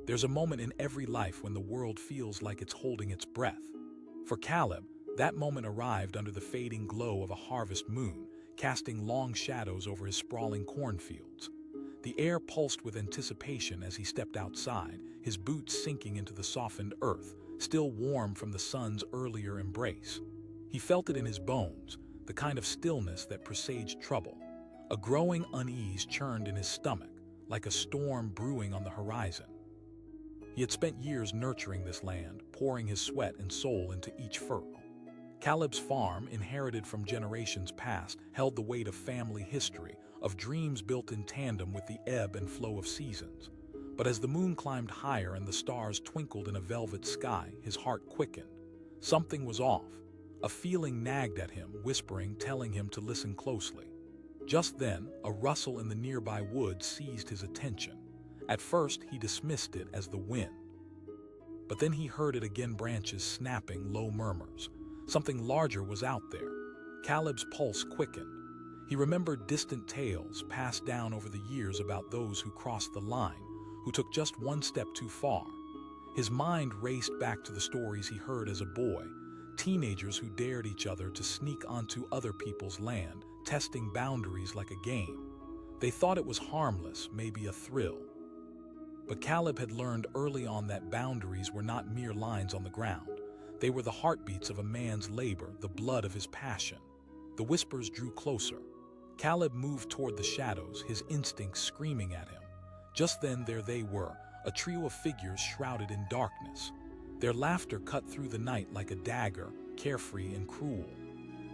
There's a moment in every life when the world feels like it's holding its breath. For Caleb, that moment arrived under the fading glow of a harvest moon, casting long shadows over his sprawling cornfields. The air pulsed with anticipation as he stepped outside, his boots sinking into the softened earth, still warm from the sun's earlier embrace. He felt it in his bones, the kind of stillness that presaged trouble. A growing unease churned in his stomach, like a storm brewing on the horizon. He had spent years nurturing this land, pouring his sweat and soul into each furrow. Caleb's farm, inherited from generations past, held the weight of family history, of dreams built in tandem with the ebb and flow of seasons. But as the moon climbed higher and the stars twinkled in a velvet sky, his heart quickened. Something was off. A feeling nagged at him, whispering, telling him to listen closely. Just then, a rustle in the nearby woods seized his attention. At first, he dismissed it as the wind. But then he heard it again, branches snapping, low murmurs. Something larger was out there. Caleb's pulse quickened. He remembered distant tales passed down over the years about those who crossed the line, who took just one step too far. His mind raced back to the stories he heard as a boy, teenagers who dared each other to sneak onto other people's land, testing boundaries like a game. They thought it was harmless, maybe a thrill. But Caleb had learned early on that boundaries were not mere lines on the ground. They were the heartbeats of a man's labor, the blood of his passion. The whispers drew closer. Caleb moved toward the shadows, his instincts screaming at him. Just then there they were, a trio of figures shrouded in darkness. Their laughter cut through the night like a dagger, carefree and cruel.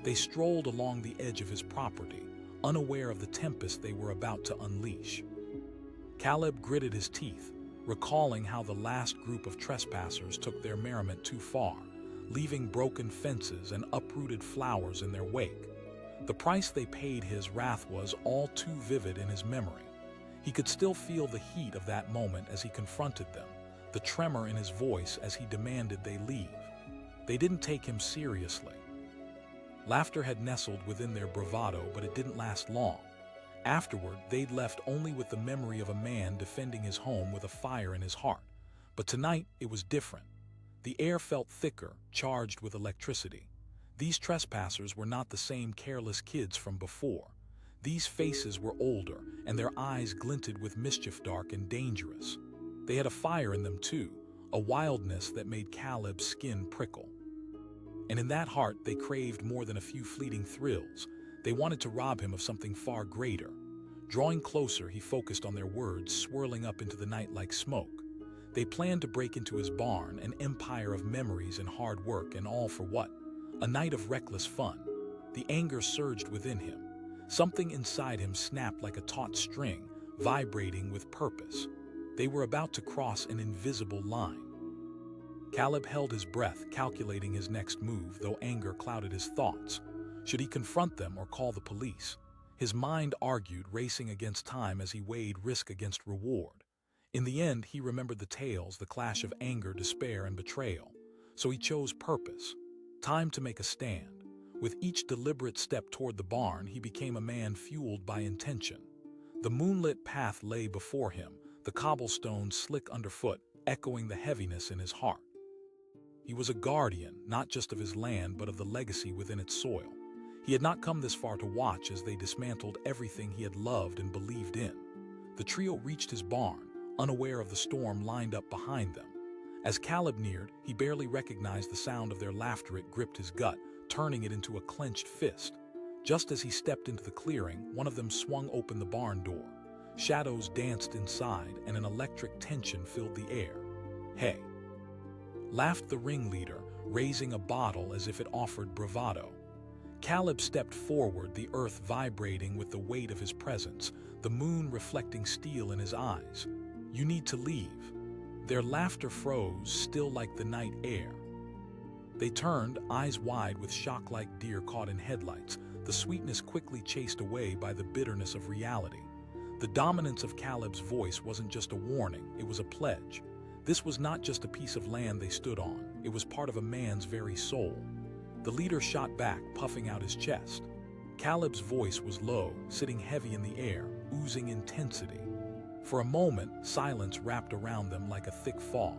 They strolled along the edge of his property, unaware of the tempest they were about to unleash. Caleb gritted his teeth, recalling how the last group of trespassers took their merriment too far, leaving broken fences and uprooted flowers in their wake. The price they paid, his wrath was all too vivid in his memory. He could still feel the heat of that moment as he confronted them, the tremor in his voice as he demanded they leave. They didn't take him seriously. Laughter had nestled within their bravado, but it didn't last long. Afterward, they'd left only with the memory of a man defending his home with a fire in his heart. But tonight, it was different. The air felt thicker, charged with electricity. These trespassers were not the same careless kids from before. These faces were older, and their eyes glinted with mischief, dark and dangerous. They had a fire in them too, a wildness that made Caleb's skin prickle. And in that heart, they craved more than a few fleeting thrills. They wanted to rob him of something far greater. Drawing closer, he focused on their words, swirling up into the night like smoke. They planned to break into his barn, an empire of memories and hard work, and all for what? A night of reckless fun. The anger surged within him. Something inside him snapped like a taut string, vibrating with purpose. They were about to cross an invisible line. Caleb held his breath, calculating his next move, though anger clouded his thoughts. Should he confront them or call the police? His mind argued, racing against time as he weighed risk against reward. In the end, he remembered the tales, the clash of anger, despair, and betrayal. So he chose purpose. Time to make a stand. With each deliberate step toward the barn, he became a man fueled by intention. The moonlit path lay before him, the cobblestones slick underfoot, echoing the heaviness in his heart. He was a guardian, not just of his land, but of the legacy within its soil. He had not come this far to watch as they dismantled everything he had loved and believed in. The trio reached his barn, unaware of the storm lined up behind them. As Caleb neared, he barely recognized the sound of their laughter. It gripped his gut, turning it into a clenched fist. Just as he stepped into the clearing, one of them swung open the barn door. Shadows danced inside, and an electric tension filled the air. "Hey!" laughed the ringleader, raising a bottle as if it offered bravado. Caleb stepped forward, the earth vibrating with the weight of his presence, the moon reflecting steel in his eyes. "You need to leave." Their laughter froze, still like the night air. They turned, eyes wide with shock like deer caught in headlights, the sweetness quickly chased away by the bitterness of reality. The dominance of Caleb's voice wasn't just a warning, it was a pledge. This was not just a piece of land they stood on, it was part of a man's very soul. The leader shot back, puffing out his chest. Caleb's voice was low, sitting heavy in the air, oozing intensity. For a moment, silence wrapped around them like a thick fog.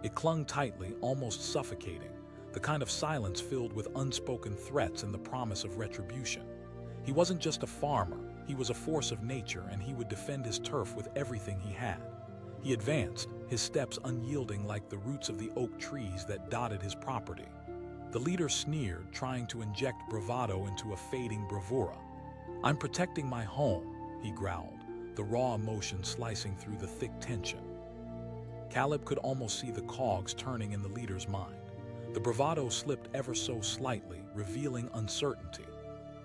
It clung tightly, almost suffocating, the kind of silence filled with unspoken threats and the promise of retribution. He wasn't just a farmer, he was a force of nature, and he would defend his turf with everything he had. He advanced, his steps unyielding like the roots of the oak trees that dotted his property. The leader sneered, trying to inject bravado into a fading bravura. "I'm protecting my home," he growled, the raw emotion slicing through the thick tension. Caleb could almost see the cogs turning in the leader's mind. The bravado slipped ever so slightly, revealing uncertainty.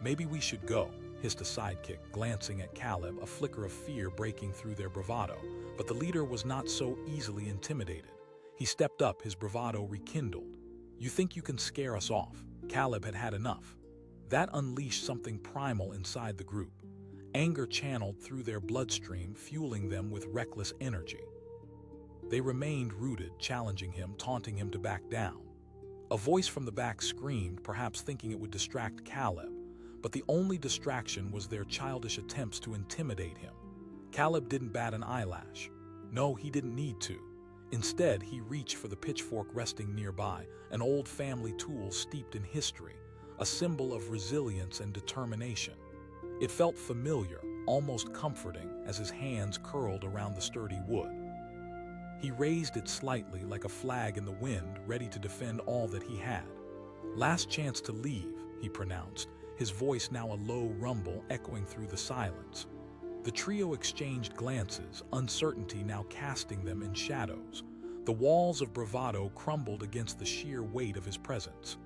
"Maybe we should go," hissed a sidekick, glancing at Caleb, a flicker of fear breaking through their bravado. But the leader was not so easily intimidated. He stepped up, his bravado rekindled. "You think you can scare us off?" Caleb had had enough. That unleashed something primal inside the group. Anger channeled through their bloodstream, fueling them with reckless energy. They remained rooted, challenging him, taunting him to back down. A voice from the back screamed, perhaps thinking it would distract Caleb, but the only distraction was their childish attempts to intimidate him. Caleb didn't bat an eyelash. No, he didn't need to. Instead, he reached for the pitchfork resting nearby, an old family tool steeped in history, a symbol of resilience and determination. It felt familiar, almost comforting, as his hands curled around the sturdy wood. He raised it slightly, like a flag in the wind, ready to defend all that he had. "Last chance to leave," he pronounced, his voice now a low rumble echoing through the silence. The trio exchanged glances, uncertainty now casting them in shadows. The walls of bravado crumbled against the sheer weight of his presence.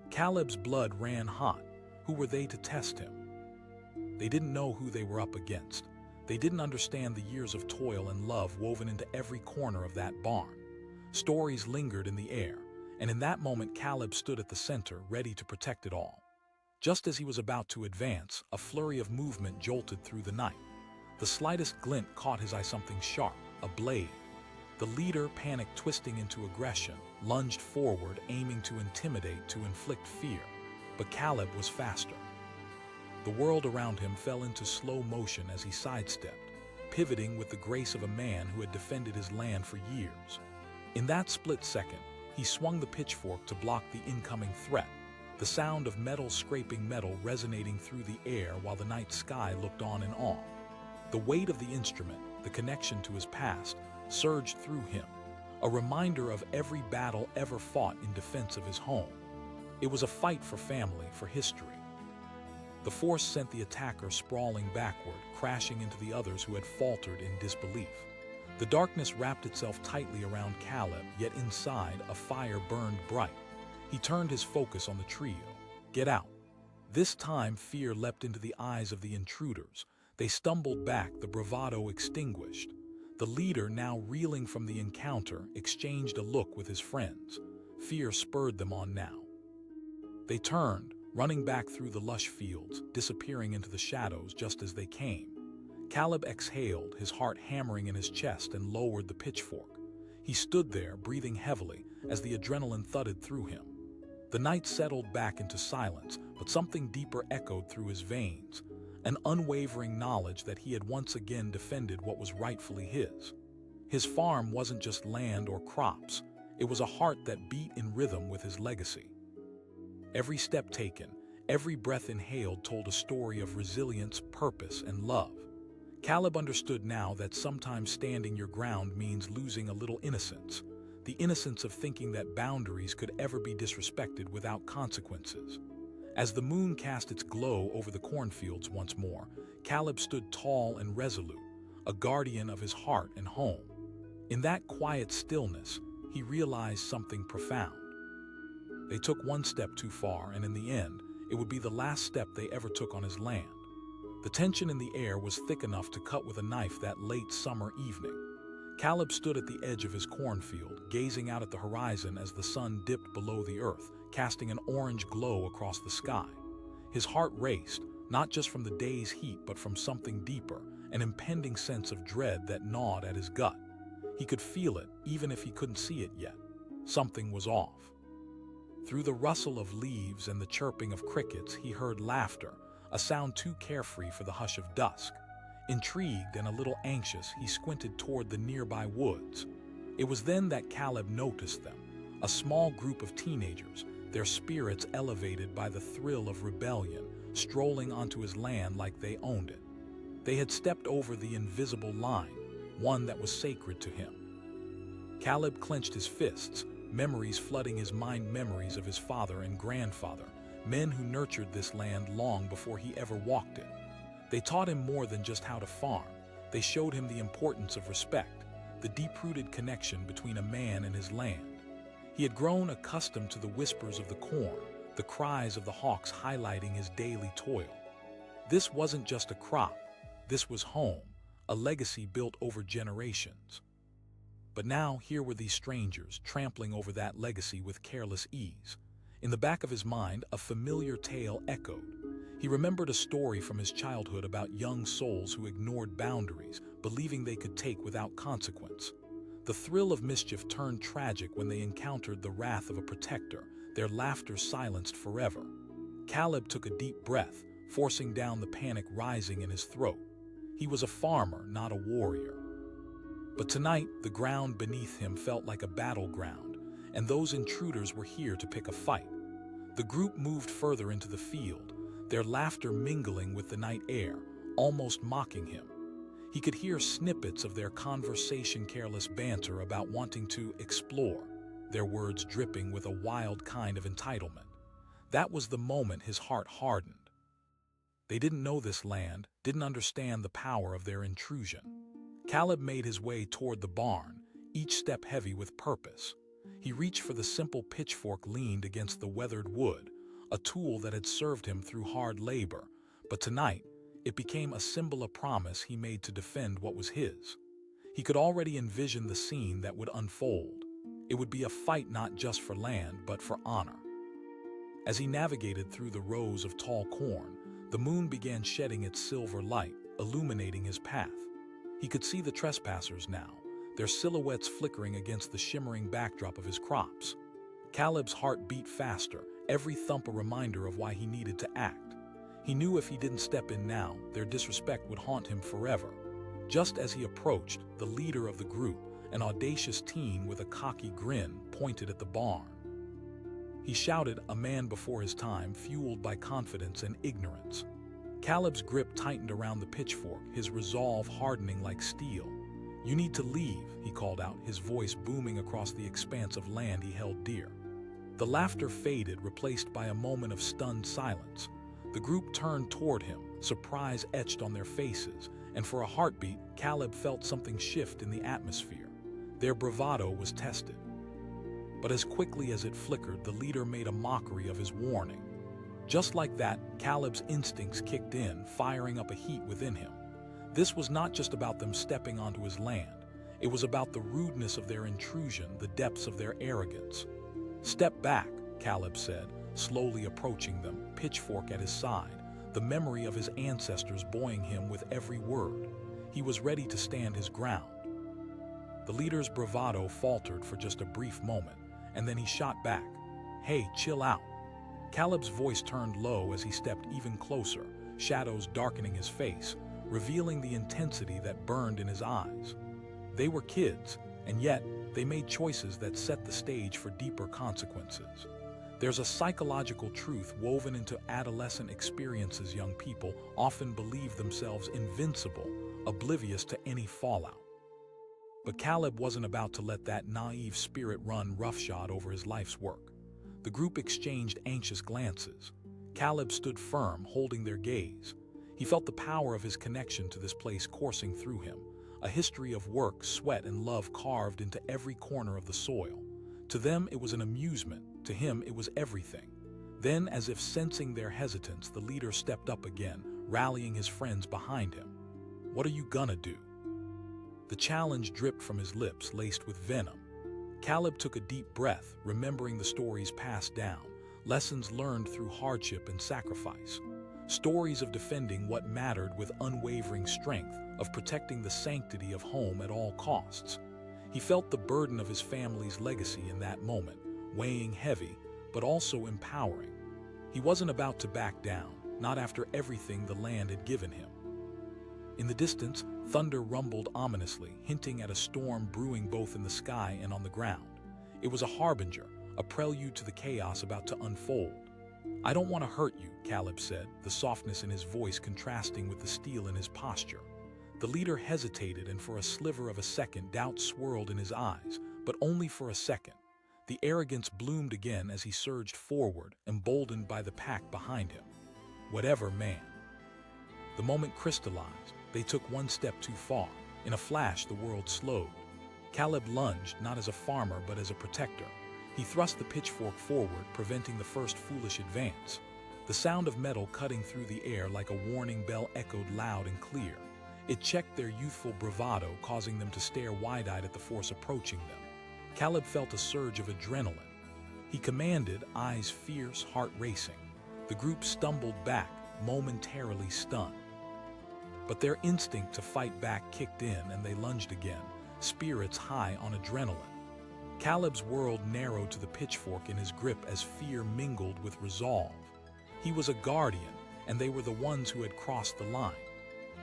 Caleb's blood ran hot. Who were they to test him? They didn't know who they were up against. They didn't understand the years of toil and love woven into every corner of that barn. Stories lingered in the air, and in that moment Caleb stood at the center, ready to protect it all. Just as he was about to advance, a flurry of movement jolted through the night. The slightest glint caught his eye, something sharp, a blade. The leader, panic twisting into aggression, lunged forward, aiming to intimidate, to inflict fear. But Caleb was faster. The world around him fell into slow motion as he sidestepped, pivoting with the grace of a man who had defended his land for years. In that split second, he swung the pitchfork to block the incoming threat, the sound of metal scraping metal resonating through the air while the night sky looked on in awe. The weight of the instrument, the connection to his past, surged through him, a reminder of every battle ever fought in defense of his home. It was a fight for family, for history. The force sent the attacker sprawling backward, crashing into the others who had faltered in disbelief. The darkness wrapped itself tightly around Caleb, yet inside, a fire burned bright. He turned his focus on the trio. "Get out." This time, fear leapt into the eyes of the intruders. They stumbled back, the bravado extinguished. The leader, now reeling from the encounter, exchanged a look with his friends. Fear spurred them on now. They turned, running back through the lush fields, disappearing into the shadows just as they came. Caleb exhaled, his heart hammering in his chest, and lowered the pitchfork. He stood there, breathing heavily, as the adrenaline thudded through him. The night settled back into silence, but something deeper echoed through his veins, an unwavering knowledge that he had once again defended what was rightfully his. His farm wasn't just land or crops, it was a heart that beat in rhythm with his legacy. Every step taken, every breath inhaled told a story of resilience, purpose, and love. Caleb understood now that sometimes standing your ground means losing a little innocence, the innocence of thinking that boundaries could ever be disrespected without consequences. As the moon cast its glow over the cornfields once more, Caleb stood tall and resolute, a guardian of his heart and home. In that quiet stillness, he realized something profound. They took one step too far, and in the end, it would be the last step they ever took on his land. The tension in the air was thick enough to cut with a knife that late summer evening. Caleb stood at the edge of his cornfield, gazing out at the horizon as the sun dipped below the earth, casting an orange glow across the sky. His heart raced, not just from the day's heat but from something deeper, an impending sense of dread that gnawed at his gut. He could feel it, even if he couldn't see it yet. Something was off. Through the rustle of leaves and the chirping of crickets, he heard laughter, a sound too carefree for the hush of dusk. Intrigued and a little anxious, he squinted toward the nearby woods. It was then that Caleb noticed them, a small group of teenagers, their spirits elevated by the thrill of rebellion, strolling onto his land like they owned it. They had stepped over the invisible line, one that was sacred to him. Caleb clenched his fists, memories flooding his mind, memories of his father and grandfather, men who nurtured this land long before he ever walked it. They taught him more than just how to farm. They showed him the importance of respect, the deep-rooted connection between a man and his land. He had grown accustomed to the whispers of the corn, the cries of the hawks highlighting his daily toil. This wasn't just a crop. This was home, a legacy built over generations. But now here were these strangers trampling over that legacy with careless ease. In the back of his mind, a familiar tale echoed. He remembered a story from his childhood about young souls who ignored boundaries, believing they could take without consequence. The thrill of mischief turned tragic when they encountered the wrath of a protector, their laughter silenced forever. Caleb took a deep breath, forcing down the panic rising in his throat. He was a farmer, not a warrior. But tonight, the ground beneath him felt like a battleground, and those intruders were here to pick a fight. The group moved further into the field, their laughter mingling with the night air, almost mocking him. He could hear snippets of their conversation, careless banter about wanting to explore, their words dripping with a wild kind of entitlement. That was the moment his heart hardened. They didn't know this land, didn't understand the power of their intrusion. Caleb made his way toward the barn, each step heavy with purpose. He reached for the simple pitchfork leaned against the weathered wood, a tool that had served him through hard labor, but tonight, it became a symbol of promise he made to defend what was his. He could already envision the scene that would unfold. It would be a fight not just for land, but for honor. As he navigated through the rows of tall corn, the moon began shedding its silver light, illuminating his path. He could see the trespassers now, their silhouettes flickering against the shimmering backdrop of his crops. Caleb's heart beat faster, every thump a reminder of why he needed to act. He knew if he didn't step in now, their disrespect would haunt him forever. Just as he approached, the leader of the group, an audacious teen with a cocky grin, pointed at the barn. He shouted, a man before his time, fueled by confidence and ignorance. Caleb's grip tightened around the pitchfork, his resolve hardening like steel. "You need to leave," he called out, his voice booming across the expanse of land he held dear. The laughter faded, replaced by a moment of stunned silence. The group turned toward him, surprise etched on their faces, and for a heartbeat, Caleb felt something shift in the atmosphere. Their bravado was tested. But as quickly as it flickered, the leader made a mockery of his warning. Just like that, Caleb's instincts kicked in, firing up a heat within him. This was not just about them stepping onto his land. It was about the rudeness of their intrusion, the depths of their arrogance. "Step back," Caleb said, slowly approaching them, pitchfork at his side, the memory of his ancestors buoying him with every word. He was ready to stand his ground. The leader's bravado faltered for just a brief moment, and then he shot back. "Hey, chill out." Caleb's voice turned low as he stepped even closer, shadows darkening his face, revealing the intensity that burned in his eyes. They were kids, and yet they made choices that set the stage for deeper consequences. There's a psychological truth woven into adolescent experiences. Young people often believe themselves invincible, oblivious to any fallout. But Caleb wasn't about to let that naive spirit run roughshod over his life's work. The group exchanged anxious glances. Caleb stood firm, holding their gaze. He felt the power of his connection to this place coursing through him, a history of work, sweat, and love carved into every corner of the soil. To them, it was an amusement. To him, it was everything. Then, as if sensing their hesitance, the leader stepped up again, rallying his friends behind him. "What are you gonna do?" The challenge dripped from his lips, laced with venom. Caleb took a deep breath, remembering the stories passed down, lessons learned through hardship and sacrifice. Stories of defending what mattered with unwavering strength, of protecting the sanctity of home at all costs. He felt the burden of his family's legacy in that moment, weighing heavy, but also empowering. He wasn't about to back down, not after everything the land had given him. In the distance, thunder rumbled ominously, hinting at a storm brewing both in the sky and on the ground. It was a harbinger, a prelude to the chaos about to unfold. "I don't want to hurt you," Caleb said, the softness in his voice contrasting with the steel in his posture. The leader hesitated, and for a sliver of a second doubt swirled in his eyes, but only for a second. The arrogance bloomed again as he surged forward, emboldened by the pack behind him. "Whatever, man." The moment crystallized. They took one step too far. In a flash, the world slowed. Caleb lunged, not as a farmer, but as a protector. He thrust the pitchfork forward, preventing the first foolish advance. The sound of metal cutting through the air like a warning bell echoed loud and clear. It checked their youthful bravado, causing them to stare wide-eyed at the force approaching them. Caleb felt a surge of adrenaline. He commanded, eyes fierce, heart racing. The group stumbled back, momentarily stunned. But their instinct to fight back kicked in, and they lunged again, spirits high on adrenaline. Caleb's world narrowed to the pitchfork in his grip as fear mingled with resolve. He was a guardian, and they were the ones who had crossed the line.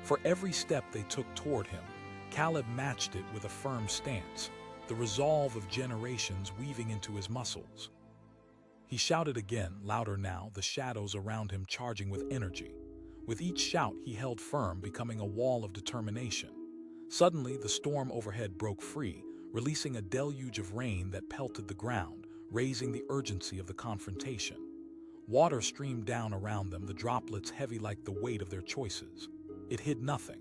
For every step they took toward him, Caleb matched it with a firm stance, the resolve of generations weaving into his muscles. He shouted again, louder now, the shadows around him charging with energy. With each shout, he held firm, becoming a wall of determination. Suddenly, the storm overhead broke free, releasing a deluge of rain that pelted the ground, raising the urgency of the confrontation. Water streamed down around them, the droplets heavy like the weight of their choices. It hid nothing.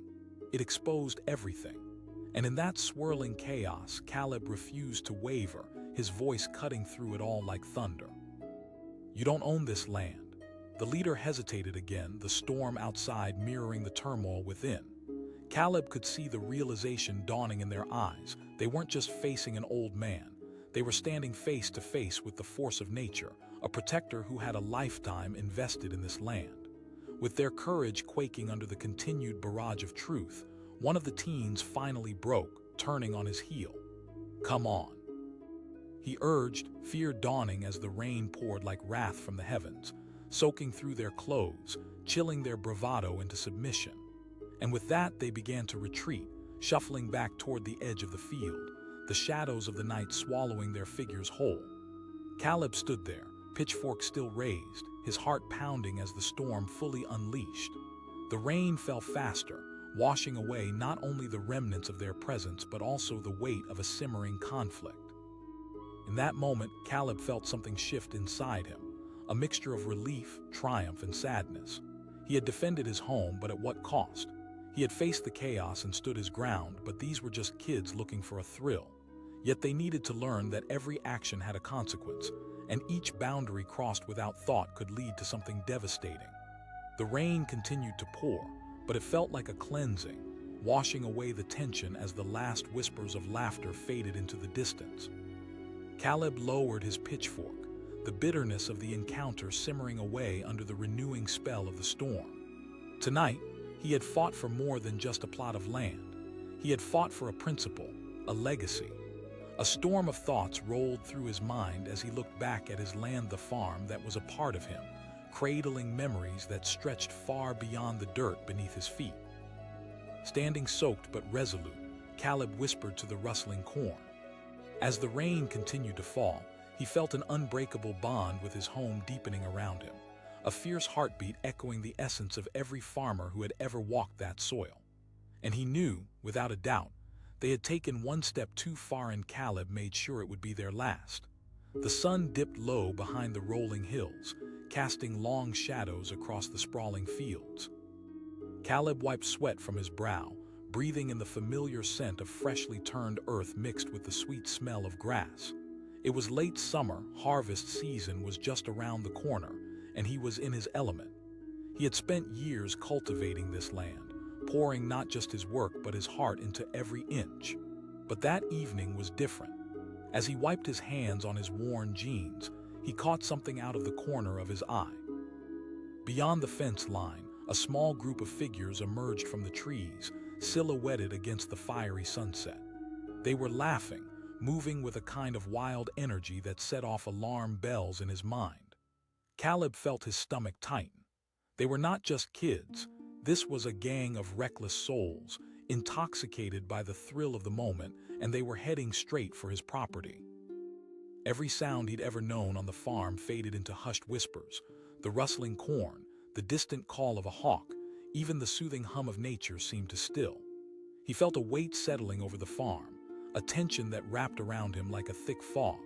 It exposed everything. And in that swirling chaos, Caleb refused to waver, his voice cutting through it all like thunder. "You don't own this land." The leader hesitated again, the storm outside mirroring the turmoil within. Caleb could see the realization dawning in their eyes. They weren't just facing an old man. They were standing face to face with the force of nature, a protector who had a lifetime invested in this land. With their courage quaking under the continued barrage of truth, one of the teens finally broke, turning on his heel. "Come on," he urged, fear dawning as the rain poured like wrath from the heavens, soaking through their clothes, chilling their bravado into submission. And with that, they began to retreat, shuffling back toward the edge of the field, the shadows of the night swallowing their figures whole. Caleb stood there, pitchfork still raised, his heart pounding as the storm fully unleashed. The rain fell faster, washing away not only the remnants of their presence but also the weight of a simmering conflict. In that moment, Caleb felt something shift inside him, a mixture of relief, triumph, and sadness. He had defended his home, but at what cost? He had faced the chaos and stood his ground, but these were just kids looking for a thrill. Yet they needed to learn that every action had a consequence, and each boundary crossed without thought could lead to something devastating. The rain continued to pour, but it felt like a cleansing, washing away the tension as the last whispers of laughter faded into the distance. Caleb lowered his pitchfork, the bitterness of the encounter simmering away under the renewing spell of the storm. Tonight, he had fought for more than just a plot of land. He had fought for a principle, a legacy. A storm of thoughts rolled through his mind as he looked back at his land, the farm that was a part of him, cradling memories that stretched far beyond the dirt beneath his feet. Standing soaked but resolute, Caleb whispered to the rustling corn. As the rain continued to fall, he felt an unbreakable bond with his home deepening around him, a fierce heartbeat echoing the essence of every farmer who had ever walked that soil. And he knew, without a doubt, they had taken one step too far, and Caleb made sure it would be their last. The sun dipped low behind the rolling hills, casting long shadows across the sprawling fields. Caleb wiped sweat from his brow, breathing in the familiar scent of freshly turned earth mixed with the sweet smell of grass. It was late summer, harvest season was just around the corner, and he was in his element. He had spent years cultivating this land, pouring not just his work but his heart into every inch. But that evening was different. As he wiped his hands on his worn jeans, he caught something out of the corner of his eye. Beyond the fence line, a small group of figures emerged from the trees, silhouetted against the fiery sunset. They were laughing, moving with a kind of wild energy that set off alarm bells in his mind. Caleb felt his stomach tighten. They were not just kids. This was a gang of reckless souls, intoxicated by the thrill of the moment, and they were heading straight for his property. Every sound he'd ever known on the farm faded into hushed whispers. The rustling corn, the distant call of a hawk, even the soothing hum of nature seemed to still. He felt a weight settling over the farm, a tension that wrapped around him like a thick fog.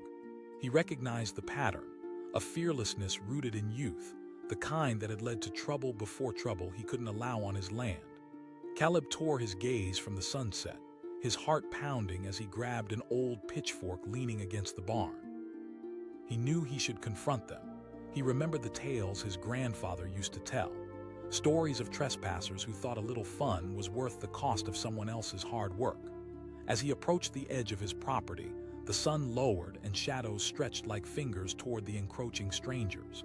He recognized the pattern, a fearlessness rooted in youth, the kind that had led to trouble before trouble he couldn't allow on his land. Caleb tore his gaze from the sunset, his heart pounding as he grabbed an old pitchfork leaning against the barn. He knew he should confront them. He remembered the tales his grandfather used to tell, stories of trespassers who thought a little fun was worth the cost of someone else's hard work. As he approached the edge of his property, the sun lowered and shadows stretched like fingers toward the encroaching strangers.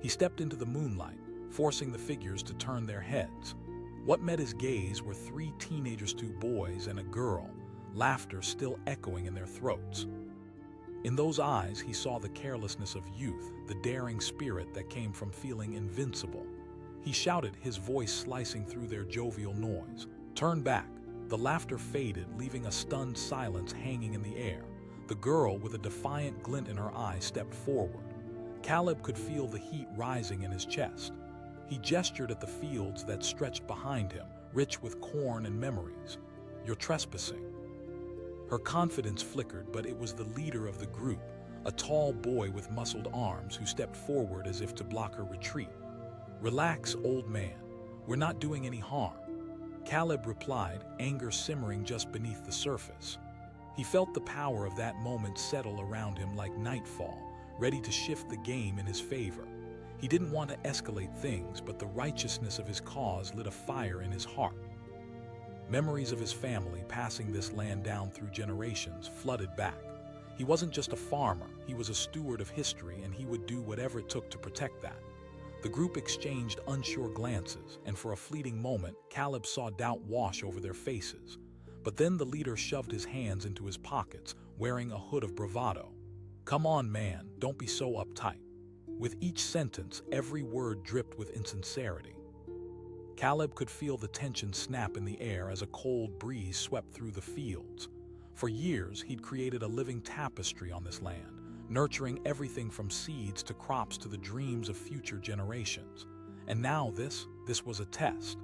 He stepped into the moonlight, forcing the figures to turn their heads. What met his gaze were 3 teenagers, 2 boys and a girl, laughter still echoing in their throats. In those eyes, he saw the carelessness of youth, the daring spirit that came from feeling invincible. He shouted, his voice slicing through their jovial noise. "Turn back!" The laughter faded, leaving a stunned silence hanging in the air. The girl, with a defiant glint in her eye, stepped forward. Caleb could feel the heat rising in his chest. He gestured at the fields that stretched behind him, rich with corn and memories. "You're trespassing." Her confidence flickered, but it was the leader of the group, a tall boy with muscled arms, who stepped forward as if to block her retreat. "Relax, old man. We're not doing any harm." Caleb replied, anger simmering just beneath the surface. He felt the power of that moment settle around him like nightfall, ready to shift the game in his favor. He didn't want to escalate things, but the righteousness of his cause lit a fire in his heart. Memories of his family passing this land down through generations flooded back. He wasn't just a farmer, he was a steward of history, and he would do whatever it took to protect that. The group exchanged unsure glances, and for a fleeting moment, Caleb saw doubt wash over their faces. But then the leader shoved his hands into his pockets, wearing a hood of bravado. "Come on, man, don't be so uptight." With each sentence, every word dripped with insincerity. Caleb could feel the tension snap in the air as a cold breeze swept through the fields. For years, he'd created a living tapestry on this land, nurturing everything from seeds to crops to the dreams of future generations. And now this was a test.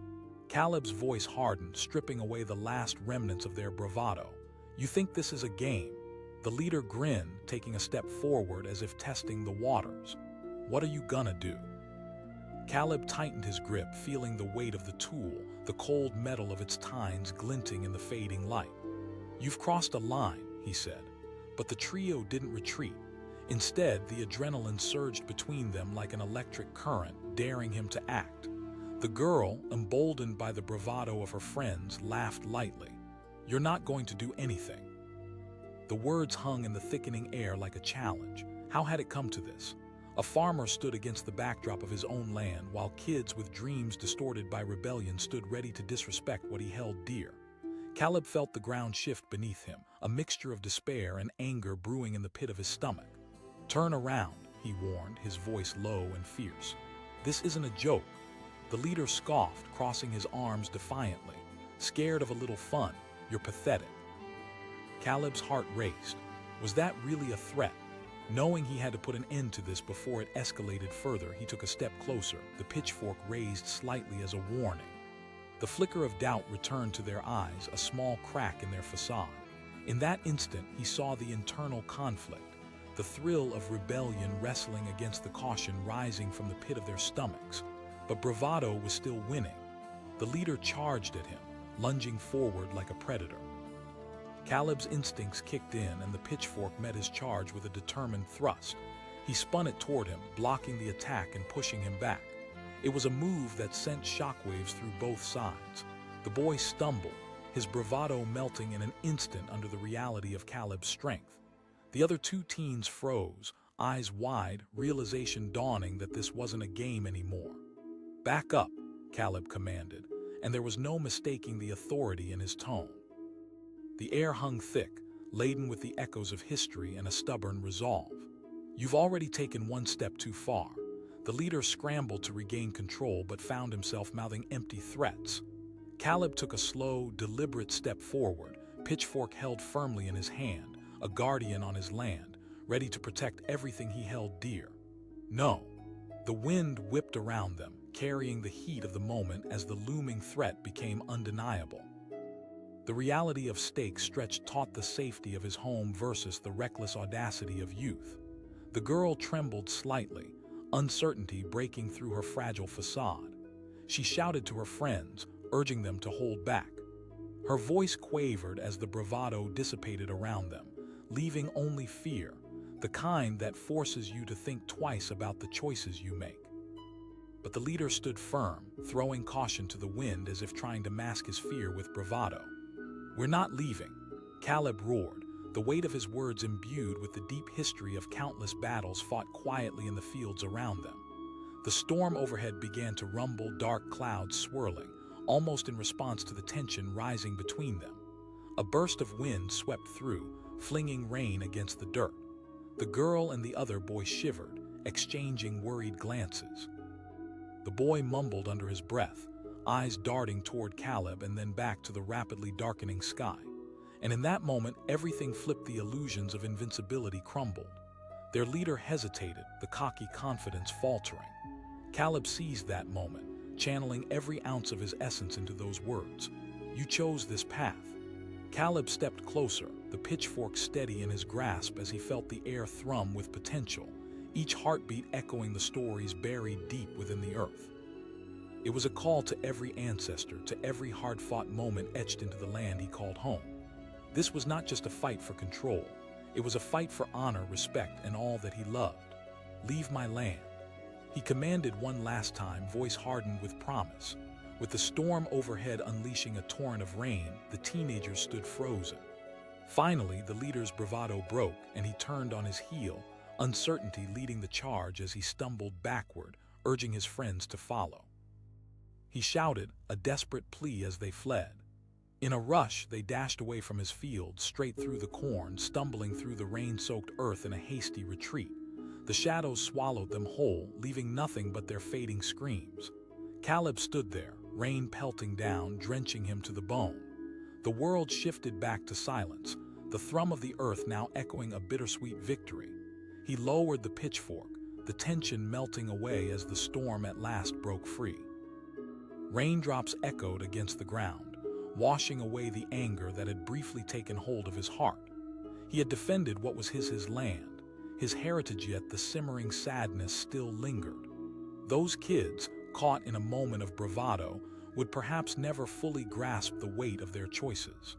Caleb's voice hardened, stripping away the last remnants of their bravado. "You think this is a game?" The leader grinned, taking a step forward as if testing the waters. "What are you gonna do?" Caleb tightened his grip, feeling the weight of the tool, the cold metal of its tines glinting in the fading light. "You've crossed a line," he said. But the trio didn't retreat. Instead, the adrenaline surged between them like an electric current, daring him to act. The girl, emboldened by the bravado of her friends, laughed lightly. "You're not going to do anything." The words hung in the thickening air like a challenge. How had it come to this? A farmer stood against the backdrop of his own land, while kids with dreams distorted by rebellion stood ready to disrespect what he held dear. Caleb felt the ground shift beneath him, a mixture of despair and anger brewing in the pit of his stomach. "Turn around," he warned, his voice low and fierce. "This isn't a joke." The leader scoffed, crossing his arms defiantly. "Scared of a little fun? You're pathetic." Caleb's heart raced. Was that really a threat? Knowing he had to put an end to this before it escalated further, he took a step closer, the pitchfork raised slightly as a warning. The flicker of doubt returned to their eyes, a small crack in their facade. In that instant, he saw the internal conflict, the thrill of rebellion wrestling against the caution rising from the pit of their stomachs. But bravado was still winning. The leader charged at him, lunging forward like a predator. Caleb's instincts kicked in, and the pitchfork met his charge with a determined thrust. He spun it toward him, blocking the attack and pushing him back. It was a move that sent shockwaves through both sides. The boy stumbled, his bravado melting in an instant under the reality of Caleb's strength. The other 2 teens froze, eyes wide, realization dawning that this wasn't a game anymore. "Back up," Caleb commanded, and there was no mistaking the authority in his tone. The air hung thick, laden with the echoes of history and a stubborn resolve. "You've already taken one step too far." The leader scrambled to regain control but found himself mouthing empty threats. Caleb took a slow, deliberate step forward, pitchfork held firmly in his hand, a guardian on his land, ready to protect everything he held dear. No. The wind whipped around them, carrying the heat of the moment as the looming threat became undeniable. The reality of stakes stretched taut the safety of his home versus the reckless audacity of youth. The girl trembled slightly, uncertainty breaking through her fragile facade. She shouted to her friends, urging them to hold back. Her voice quavered as the bravado dissipated around them, leaving only fear, the kind that forces you to think twice about the choices you make. But the leader stood firm, throwing caution to the wind as if trying to mask his fear with bravado. "We're not leaving," Caleb roared, the weight of his words imbued with the deep history of countless battles fought quietly in the fields around them. The storm overhead began to rumble, dark clouds swirling, almost in response to the tension rising between them. A burst of wind swept through, flinging rain against the dirt. The girl and the other boy shivered, exchanging worried glances. The boy mumbled under his breath, eyes darting toward Caleb and then back to the rapidly darkening sky. And in that moment, everything flipped. The illusions of invincibility crumbled. Their leader hesitated, the cocky confidence faltering. Caleb seized that moment, channeling every ounce of his essence into those words. "You chose this path." Caleb stepped closer, the pitchfork steady in his grasp as he felt the air thrum with potential, each heartbeat echoing the stories buried deep within the earth. It was a call to every ancestor, to every hard-fought moment etched into the land he called home. This was not just a fight for control. It was a fight for honor, respect, and all that he loved. "Leave my land," he commanded one last time, voice hardened with promise. With the storm overhead unleashing a torrent of rain, the teenagers stood frozen. Finally, the leader's bravado broke, and he turned on his heel, uncertainty leading the charge as he stumbled backward, urging his friends to follow. He shouted, a desperate plea as they fled. In a rush, they dashed away from his field, straight through the corn, stumbling through the rain-soaked earth in a hasty retreat. The shadows swallowed them whole, leaving nothing but their fading screams. Caleb stood there, rain pelting down, drenching him to the bone. The world shifted back to silence, the thrum of the earth now echoing a bittersweet victory. He lowered the pitchfork, the tension melting away as the storm at last broke free. Raindrops echoed against the ground, washing away the anger that had briefly taken hold of his heart. He had defended what was his land, his heritage, yet the simmering sadness still lingered. Those kids, caught in a moment of bravado, would perhaps never fully grasp the weight of their choices.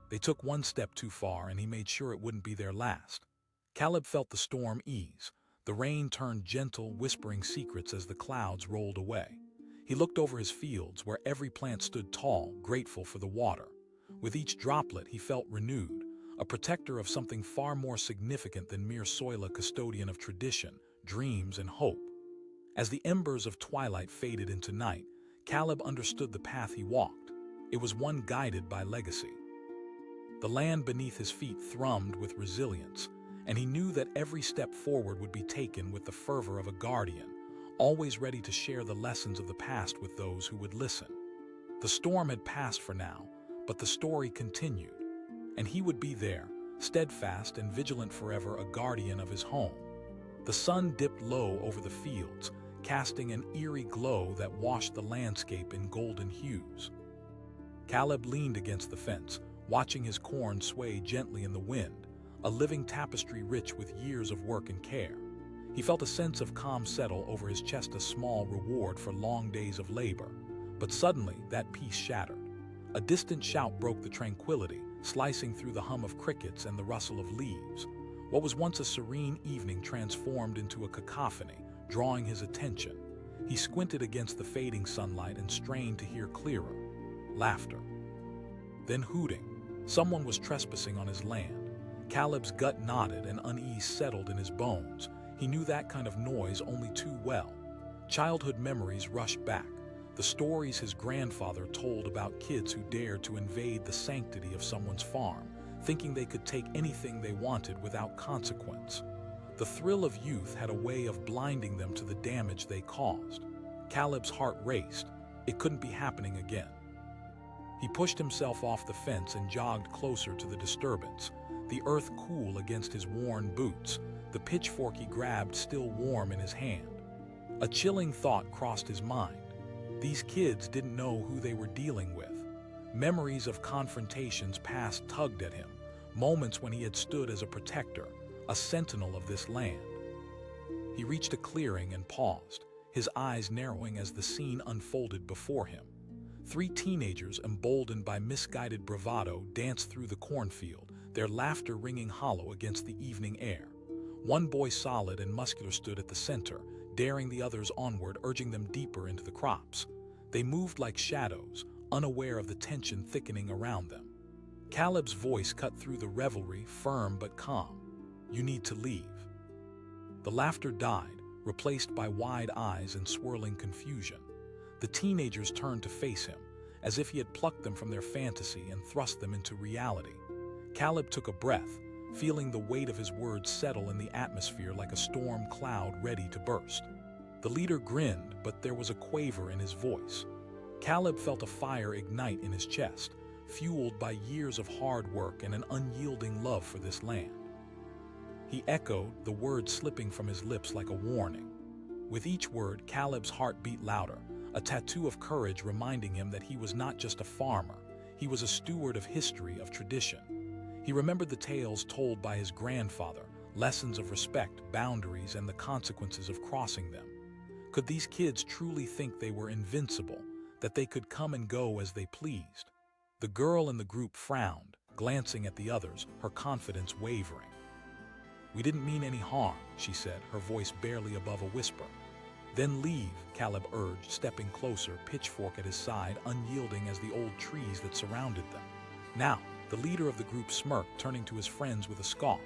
They took one step too far, and he made sure it wouldn't be their last. Caleb felt the storm ease. The rain turned gentle, whispering secrets as the clouds rolled away. He looked over his fields, where every plant stood tall, grateful for the water. With each droplet, he felt renewed, a protector of something far more significant than mere soil, a custodian of tradition, dreams, and hope. As the embers of twilight faded into night, Caleb understood the path he walked. It was one guided by legacy. The land beneath his feet thrummed with resilience, and he knew that every step forward would be taken with the fervor of a guardian, always ready to share the lessons of the past with those who would listen. The storm had passed for now, but the story continued, and he would be there, steadfast and vigilant forever, a guardian of his home. The sun dipped low over the fields, casting an eerie glow that washed the landscape in golden hues. Caleb leaned against the fence, watching his corn sway gently in the wind, a living tapestry rich with years of work and care. He felt a sense of calm settle over his chest, a small reward for long days of labor. But suddenly, that peace shattered. A distant shout broke the tranquility, slicing through the hum of crickets and the rustle of leaves. What was once a serene evening transformed into a cacophony, drawing his attention. He squinted against the fading sunlight and strained to hear clearer. Laughter. Then hooting. Someone was trespassing on his land. Caleb's gut knotted and unease settled in his bones. He knew that kind of noise only too well. Childhood memories rushed back. The stories his grandfather told about kids who dared to invade the sanctity of someone's farm, thinking they could take anything they wanted without consequence. The thrill of youth had a way of blinding them to the damage they caused. Caleb's heart raced. It couldn't be happening again. He pushed himself off the fence and jogged closer to the disturbance, the earth cool against his worn boots, the pitchfork he grabbed still warm in his hand. A chilling thought crossed his mind. These kids didn't know who they were dealing with. Memories of confrontations past tugged at him, moments when he had stood as a protector, a sentinel of this land. He reached a clearing and paused, his eyes narrowing as the scene unfolded before him. 3 teenagers, emboldened by misguided bravado, danced through the cornfield, their laughter ringing hollow against the evening air. One boy, solid and muscular, stood at the center, daring the others onward, urging them deeper into the crops. They moved like shadows, unaware of the tension thickening around them. Caleb's voice cut through the revelry, firm but calm. "You need to leave." The laughter died, replaced by wide eyes and swirling confusion. The teenagers turned to face him, as if he had plucked them from their fantasy and thrust them into reality. Caleb took a breath, feeling the weight of his words settle in the atmosphere like a storm cloud ready to burst. The leader grinned, but there was a quaver in his voice. Caleb felt a fire ignite in his chest, fueled by years of hard work and an unyielding love for this land. He echoed, the words slipping from his lips like a warning. With each word, Caleb's heart beat louder, a tattoo of courage reminding him that he was not just a farmer, he was a steward of history, of tradition. He remembered the tales told by his grandfather, lessons of respect, boundaries, and the consequences of crossing them. Could these kids truly think they were invincible, that they could come and go as they pleased? The girl in the group frowned, glancing at the others, her confidence wavering. "We didn't mean any harm," she said, her voice barely above a whisper. "Then leave," Caleb urged, stepping closer, pitchfork at his side, unyielding as the old trees that surrounded them. "Now," the leader of the group smirked, turning to his friends with a scoff.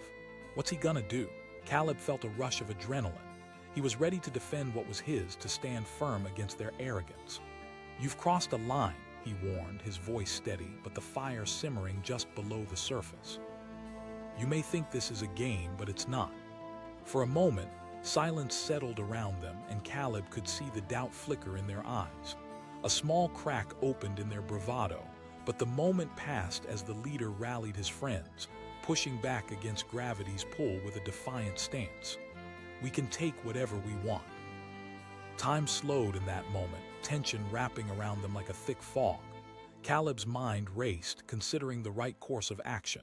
"What's he gonna do?" Caleb felt a rush of adrenaline. He was ready to defend what was his, to stand firm against their arrogance. "You've crossed a line," he warned, his voice steady, but the fire simmering just below the surface. "You may think this is a game, but it's not." For a moment, silence settled around them, and Caleb could see the doubt flicker in their eyes. A small crack opened in their bravado, but the moment passed as the leader rallied his friends, pushing back against gravity's pull with a defiant stance. "We can take whatever we want." Time slowed in that moment, tension wrapping around them like a thick fog. Caleb's mind raced, considering the right course of action.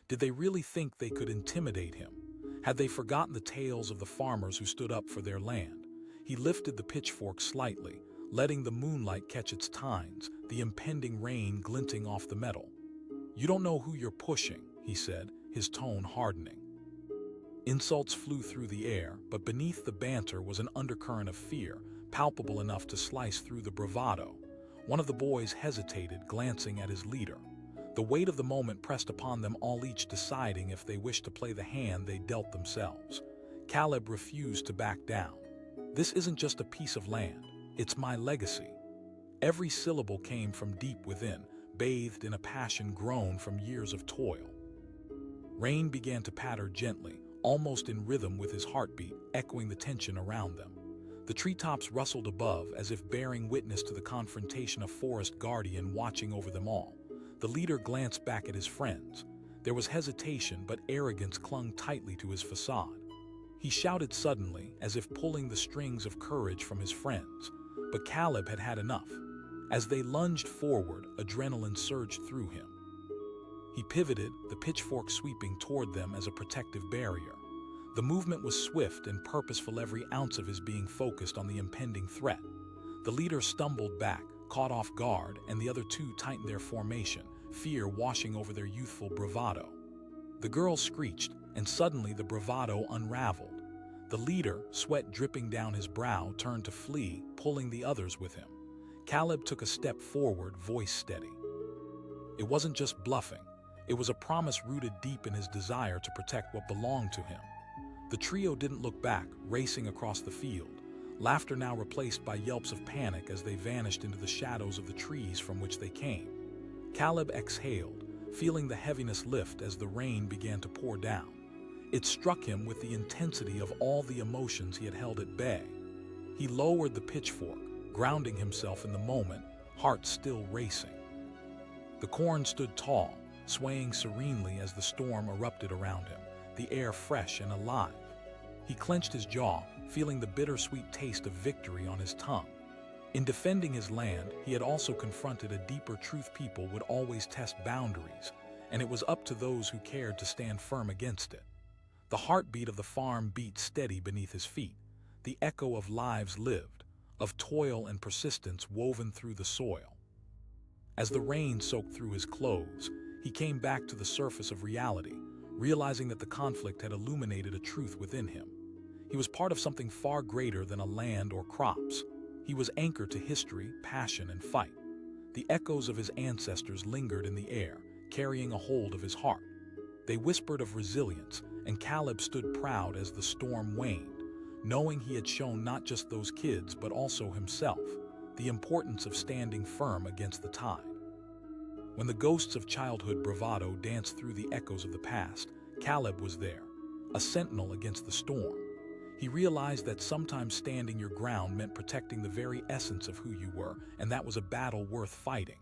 Did they really think they could intimidate him? Had they forgotten the tales of the farmers who stood up for their land? He lifted the pitchfork slightly, letting the moonlight catch its tines, the impending rain glinting off the metal. "You don't know who you're pushing," he said, his tone hardening. Insults flew through the air, but beneath the banter was an undercurrent of fear, palpable enough to slice through the bravado. One of the boys hesitated, glancing at his leader. The weight of the moment pressed upon them all, each deciding if they wished to play the hand they dealt themselves. Caleb refused to back down. "This isn't just a piece of land, it's my legacy." Every syllable came from deep within, bathed in a passion grown from years of toil. Rain began to patter gently, almost in rhythm with his heartbeat, echoing the tension around them. The treetops rustled above, as if bearing witness to the confrontation, a forest guardian watching over them all. The leader glanced back at his friends. There was hesitation, but arrogance clung tightly to his facade. He shouted suddenly, as if pulling the strings of courage from his friends. But Caleb had had enough. As they lunged forward, adrenaline surged through him. He pivoted, the pitchfork sweeping toward them as a protective barrier. The movement was swift and purposeful, every ounce of his being focused on the impending threat. The leader stumbled back, caught off guard, and the other two tightened their formation, fear washing over their youthful bravado. The girl screeched, and suddenly the bravado unraveled. The leader, sweat dripping down his brow, turned to flee, pulling the others with him. Caleb took a step forward, voice steady. It wasn't just bluffing. It was a promise rooted deep in his desire to protect what belonged to him. The trio didn't look back, racing across the field, laughter now replaced by yelps of panic as they vanished into the shadows of the trees from which they came. Caleb exhaled, feeling the heaviness lift as the rain began to pour down. It struck him with the intensity of all the emotions he had held at bay. He lowered the pitchfork, grounding himself in the moment, heart still racing. The corn stood tall, swaying serenely as the storm erupted around him, the air fresh and alive. He clenched his jaw, feeling the bittersweet taste of victory on his tongue. In defending his land, he had also confronted a deeper truth: people would always test boundaries, and it was up to those who cared to stand firm against it. The heartbeat of the farm beat steady beneath his feet, the echo of lives lived, of toil and persistence woven through the soil. As the rain soaked through his clothes, he came back to the surface of reality, realizing that the conflict had illuminated a truth within him. He was part of something far greater than a land or crops. He was anchored to history, passion, and fight. The echoes of his ancestors lingered in the air, carrying a hold of his heart. They whispered of resilience, and Caleb stood proud as the storm waned, knowing he had shown not just those kids but also himself the importance of standing firm against the tide. When the ghosts of childhood bravado danced through the echoes of the past, Caleb was there, a sentinel against the storm. He realized that sometimes standing your ground meant protecting the very essence of who you were, and that was a battle worth fighting.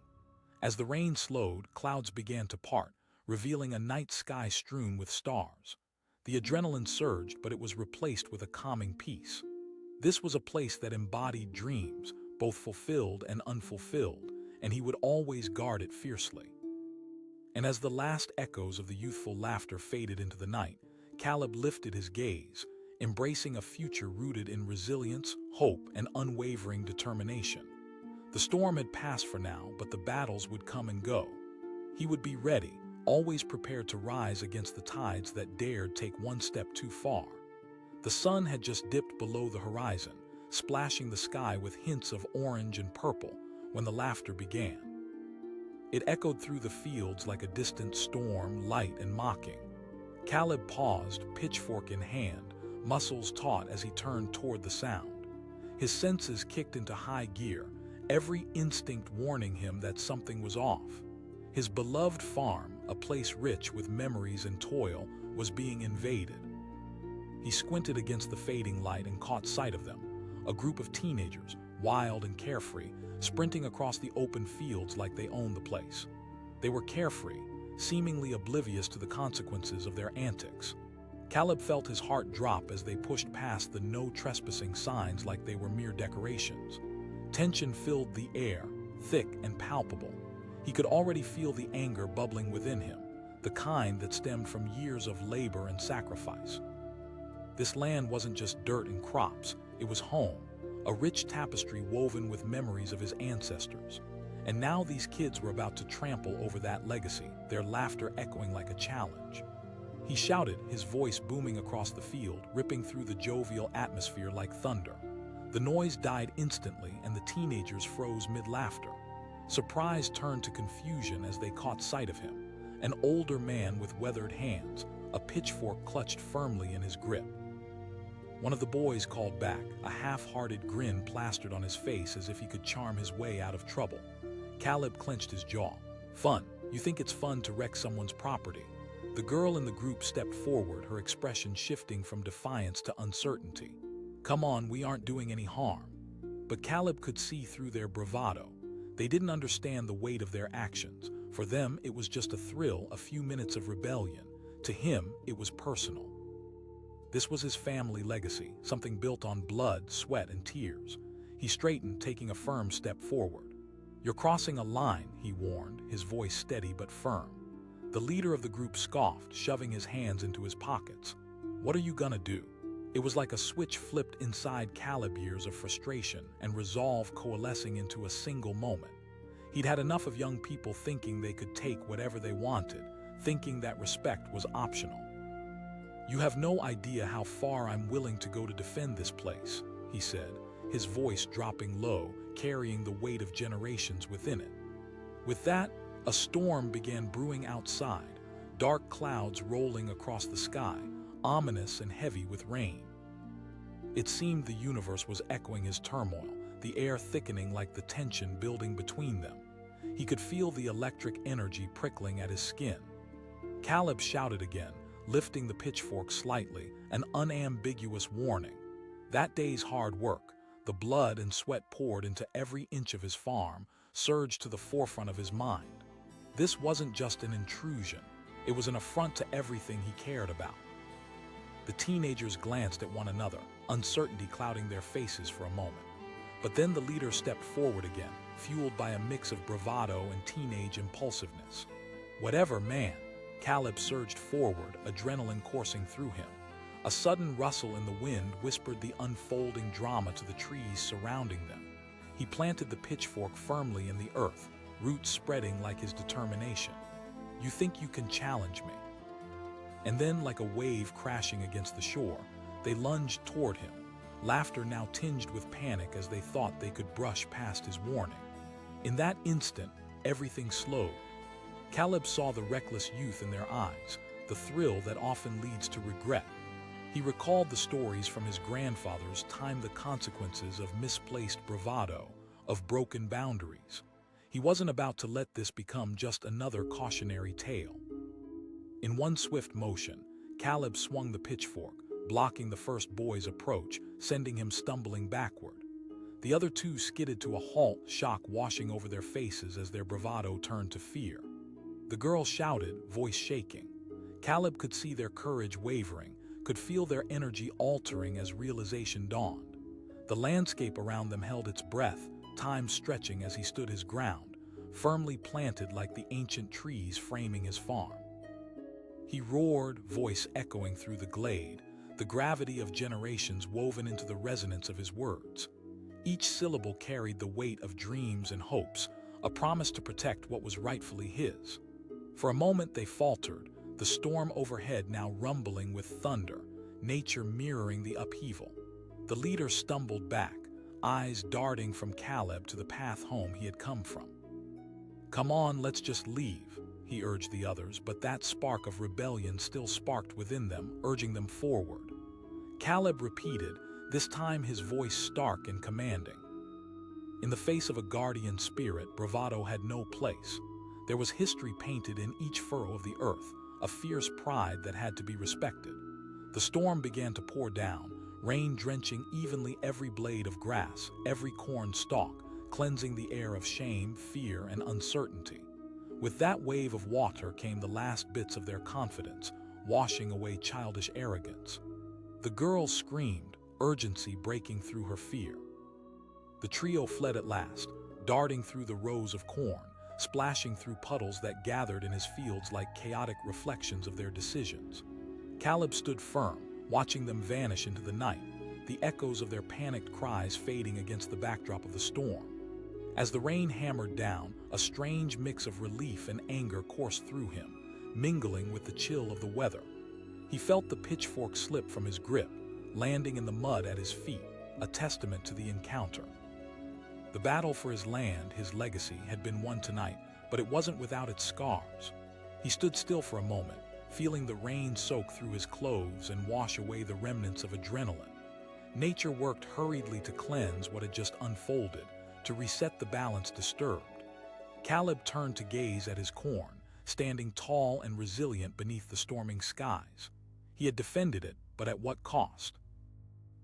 As the rain slowed, clouds began to part, revealing a night sky strewn with stars. The adrenaline surged, but it was replaced with a calming peace. This was a place that embodied dreams, both fulfilled and unfulfilled, and he would always guard it fiercely. And as the last echoes of the youthful laughter faded into the night, Caleb lifted his gaze, embracing a future rooted in resilience, hope, and unwavering determination. The storm had passed for now, but the battles would come and go. He would be ready, always prepared to rise against the tides that dared take one step too far. The sun had just dipped below the horizon, splashing the sky with hints of orange and purple when the laughter began. It echoed through the fields like a distant storm, light and mocking. Caleb paused, pitchfork in hand, muscles taut as he turned toward the sound. His senses kicked into high gear, every instinct warning him that something was off. His beloved farm, a place rich with memories and toil, was being invaded. He squinted against the fading light and caught sight of them, a group of teenagers, wild and carefree, sprinting across the open fields like they owned the place. They were carefree, seemingly oblivious to the consequences of their antics. Caleb felt his heart drop as they pushed past the no trespassing signs like they were mere decorations. Tension filled the air, thick and palpable. He could already feel the anger bubbling within him, the kind that stemmed from years of labor and sacrifice. This land wasn't just dirt and crops, it was home, a rich tapestry woven with memories of his ancestors. And now these kids were about to trample over that legacy, their laughter echoing like a challenge. He shouted, his voice booming across the field, ripping through the jovial atmosphere like thunder. The noise died instantly, and the teenagers froze mid-laughter. Surprise turned to confusion as they caught sight of him, an older man with weathered hands, a pitchfork clutched firmly in his grip. One of the boys called back, a half-hearted grin plastered on his face as if he could charm his way out of trouble. Caleb clenched his jaw. Fun. You think it's fun to wreck someone's property? The girl in the group stepped forward, her expression shifting from defiance to uncertainty. Come on, we aren't doing any harm. But Caleb could see through their bravado. They didn't understand the weight of their actions. For them, it was just a thrill, a few minutes of rebellion. To him, it was personal. This was his family legacy, something built on blood, sweat, and tears. He straightened, taking a firm step forward. You're crossing a line, he warned, his voice steady but firm. The leader of the group scoffed, shoving his hands into his pockets. What are you gonna do? It was like a switch flipped inside Caleb, years of frustration and resolve coalescing into a single moment. He'd had enough of young people thinking they could take whatever they wanted, thinking that respect was optional. You have no idea how far I'm willing to go to defend this place, he said, his voice dropping low, carrying the weight of generations within it. With that, a storm began brewing outside, dark clouds rolling across the sky, ominous and heavy with rain. It seemed the universe was echoing his turmoil, the air thickening like the tension building between them. He could feel the electric energy prickling at his skin. Caleb shouted again, lifting the pitchfork slightly, an unambiguous warning. That day's hard work, the blood and sweat poured into every inch of his farm, surged to the forefront of his mind. This wasn't just an intrusion, it was an affront to everything he cared about. The teenagers glanced at one another, uncertainty clouding their faces for a moment. But then the leader stepped forward again, fueled by a mix of bravado and teenage impulsiveness. "Whatever, man," Caleb surged forward, adrenaline coursing through him. A sudden rustle in the wind whispered the unfolding drama to the trees surrounding them. He planted the pitchfork firmly in the earth, roots spreading like his determination. "You think you can challenge me?" And then, like a wave crashing against the shore, they lunged toward him, laughter now tinged with panic as they thought they could brush past his warning. In that instant, everything slowed. Caleb saw the reckless youth in their eyes, the thrill that often leads to regret. He recalled the stories from his grandfather's time, the consequences of misplaced bravado, of broken boundaries. He wasn't about to let this become just another cautionary tale. In one swift motion, Caleb swung the pitchfork, blocking the first boy's approach, sending him stumbling backward. The other two skidded to a halt, shock washing over their faces as their bravado turned to fear. The girl shouted, voice shaking. Caleb could see their courage wavering, could feel their energy altering as realization dawned. The landscape around them held its breath, time stretching as he stood his ground, firmly planted like the ancient trees framing his farm. He roared, voice echoing through the glade, the gravity of generations woven into the resonance of his words. Each syllable carried the weight of dreams and hopes, a promise to protect what was rightfully his. For a moment they faltered, the storm overhead now rumbling with thunder, nature mirroring the upheaval. The leader stumbled back, eyes darting from Caleb to the path home he had come from. "Come on, let's just leave," he urged the others, but that spark of rebellion still sparked within them, urging them forward. Caleb repeated, this time his voice stark and commanding. In the face of a guardian spirit, bravado had no place. There was history painted in each furrow of the earth, a fierce pride that had to be respected. The storm began to pour down, rain drenching evenly every blade of grass, every corn stalk, cleansing the air of shame, fear, and uncertainty. With that wave of water came the last bits of their confidence, washing away childish arrogance. The girl screamed, urgency breaking through her fear. The trio fled at last, darting through the rows of corn, splashing through puddles that gathered in his fields like chaotic reflections of their decisions. Caleb stood firm, watching them vanish into the night, the echoes of their panicked cries fading against the backdrop of the storm. As the rain hammered down, a strange mix of relief and anger coursed through him, mingling with the chill of the weather. He felt the pitchfork slip from his grip, landing in the mud at his feet, a testament to the encounter. The battle for his land, his legacy, had been won tonight, but it wasn't without its scars. He stood still for a moment, feeling the rain soak through his clothes and wash away the remnants of adrenaline. Nature worked hurriedly to cleanse what had just unfolded, to reset the balance disturbed. Caleb turned to gaze at his corn, standing tall and resilient beneath the storming skies. He had defended it, but at what cost?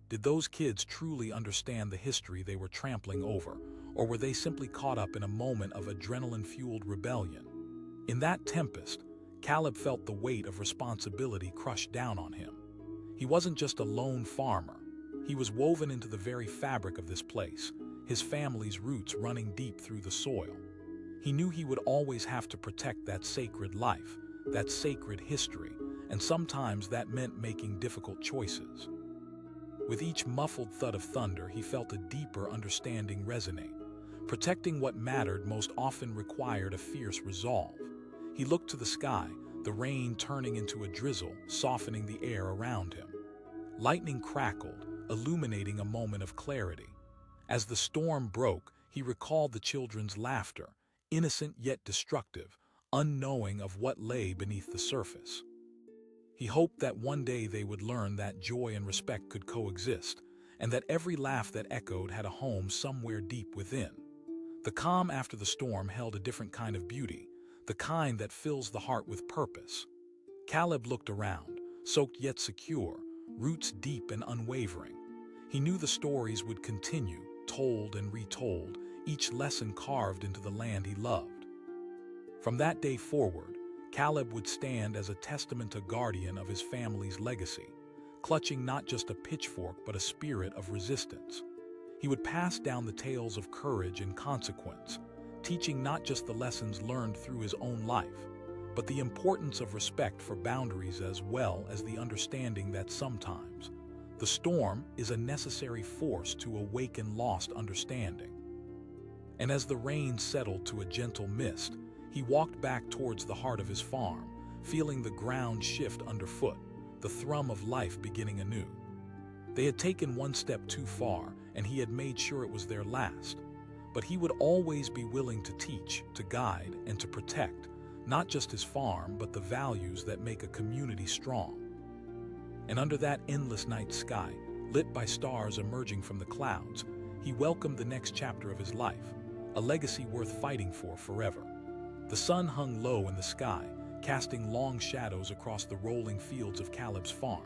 Did those kids truly understand the history they were trampling over, or were they simply caught up in a moment of adrenaline-fueled rebellion? In that tempest, Caleb felt the weight of responsibility crush down on him. He wasn't just a lone farmer. He was woven into the very fabric of this place, his family's roots running deep through the soil. He knew he would always have to protect that sacred life, that sacred history, and sometimes that meant making difficult choices. With each muffled thud of thunder, he felt a deeper understanding resonate. Protecting what mattered most often required a fierce resolve. He looked to the sky, the rain turning into a drizzle, softening the air around him. Lightning crackled, illuminating a moment of clarity. As the storm broke, he recalled the children's laughter, innocent yet destructive, unknowing of what lay beneath the surface. He hoped that one day they would learn that joy and respect could coexist, and that every laugh that echoed had a home somewhere deep within. The calm after the storm held a different kind of beauty, the kind that fills the heart with purpose. Caleb looked around, soaked yet secure, roots deep and unwavering. He knew the stories would continue, told and retold, each lesson carved into the land he loved. From that day forward, Caleb would stand as a testament to guardian of his family's legacy, clutching not just a pitchfork but a spirit of resistance. He would pass down the tales of courage and consequence, teaching not just the lessons learned through his own life, but the importance of respect for boundaries as well as the understanding that sometimes the storm is a necessary force to awaken lost understanding. And as the rain settled to a gentle mist, he walked back towards the heart of his farm, feeling the ground shift underfoot, the thrum of life beginning anew. They had taken one step too far, and he had made sure it was their last. But he would always be willing to teach, to guide, and to protect, not just his farm, but the values that make a community strong. And under that endless night sky, lit by stars emerging from the clouds, he welcomed the next chapter of his life, a legacy worth fighting for forever. The sun hung low in the sky, casting long shadows across the rolling fields of Caleb's farm.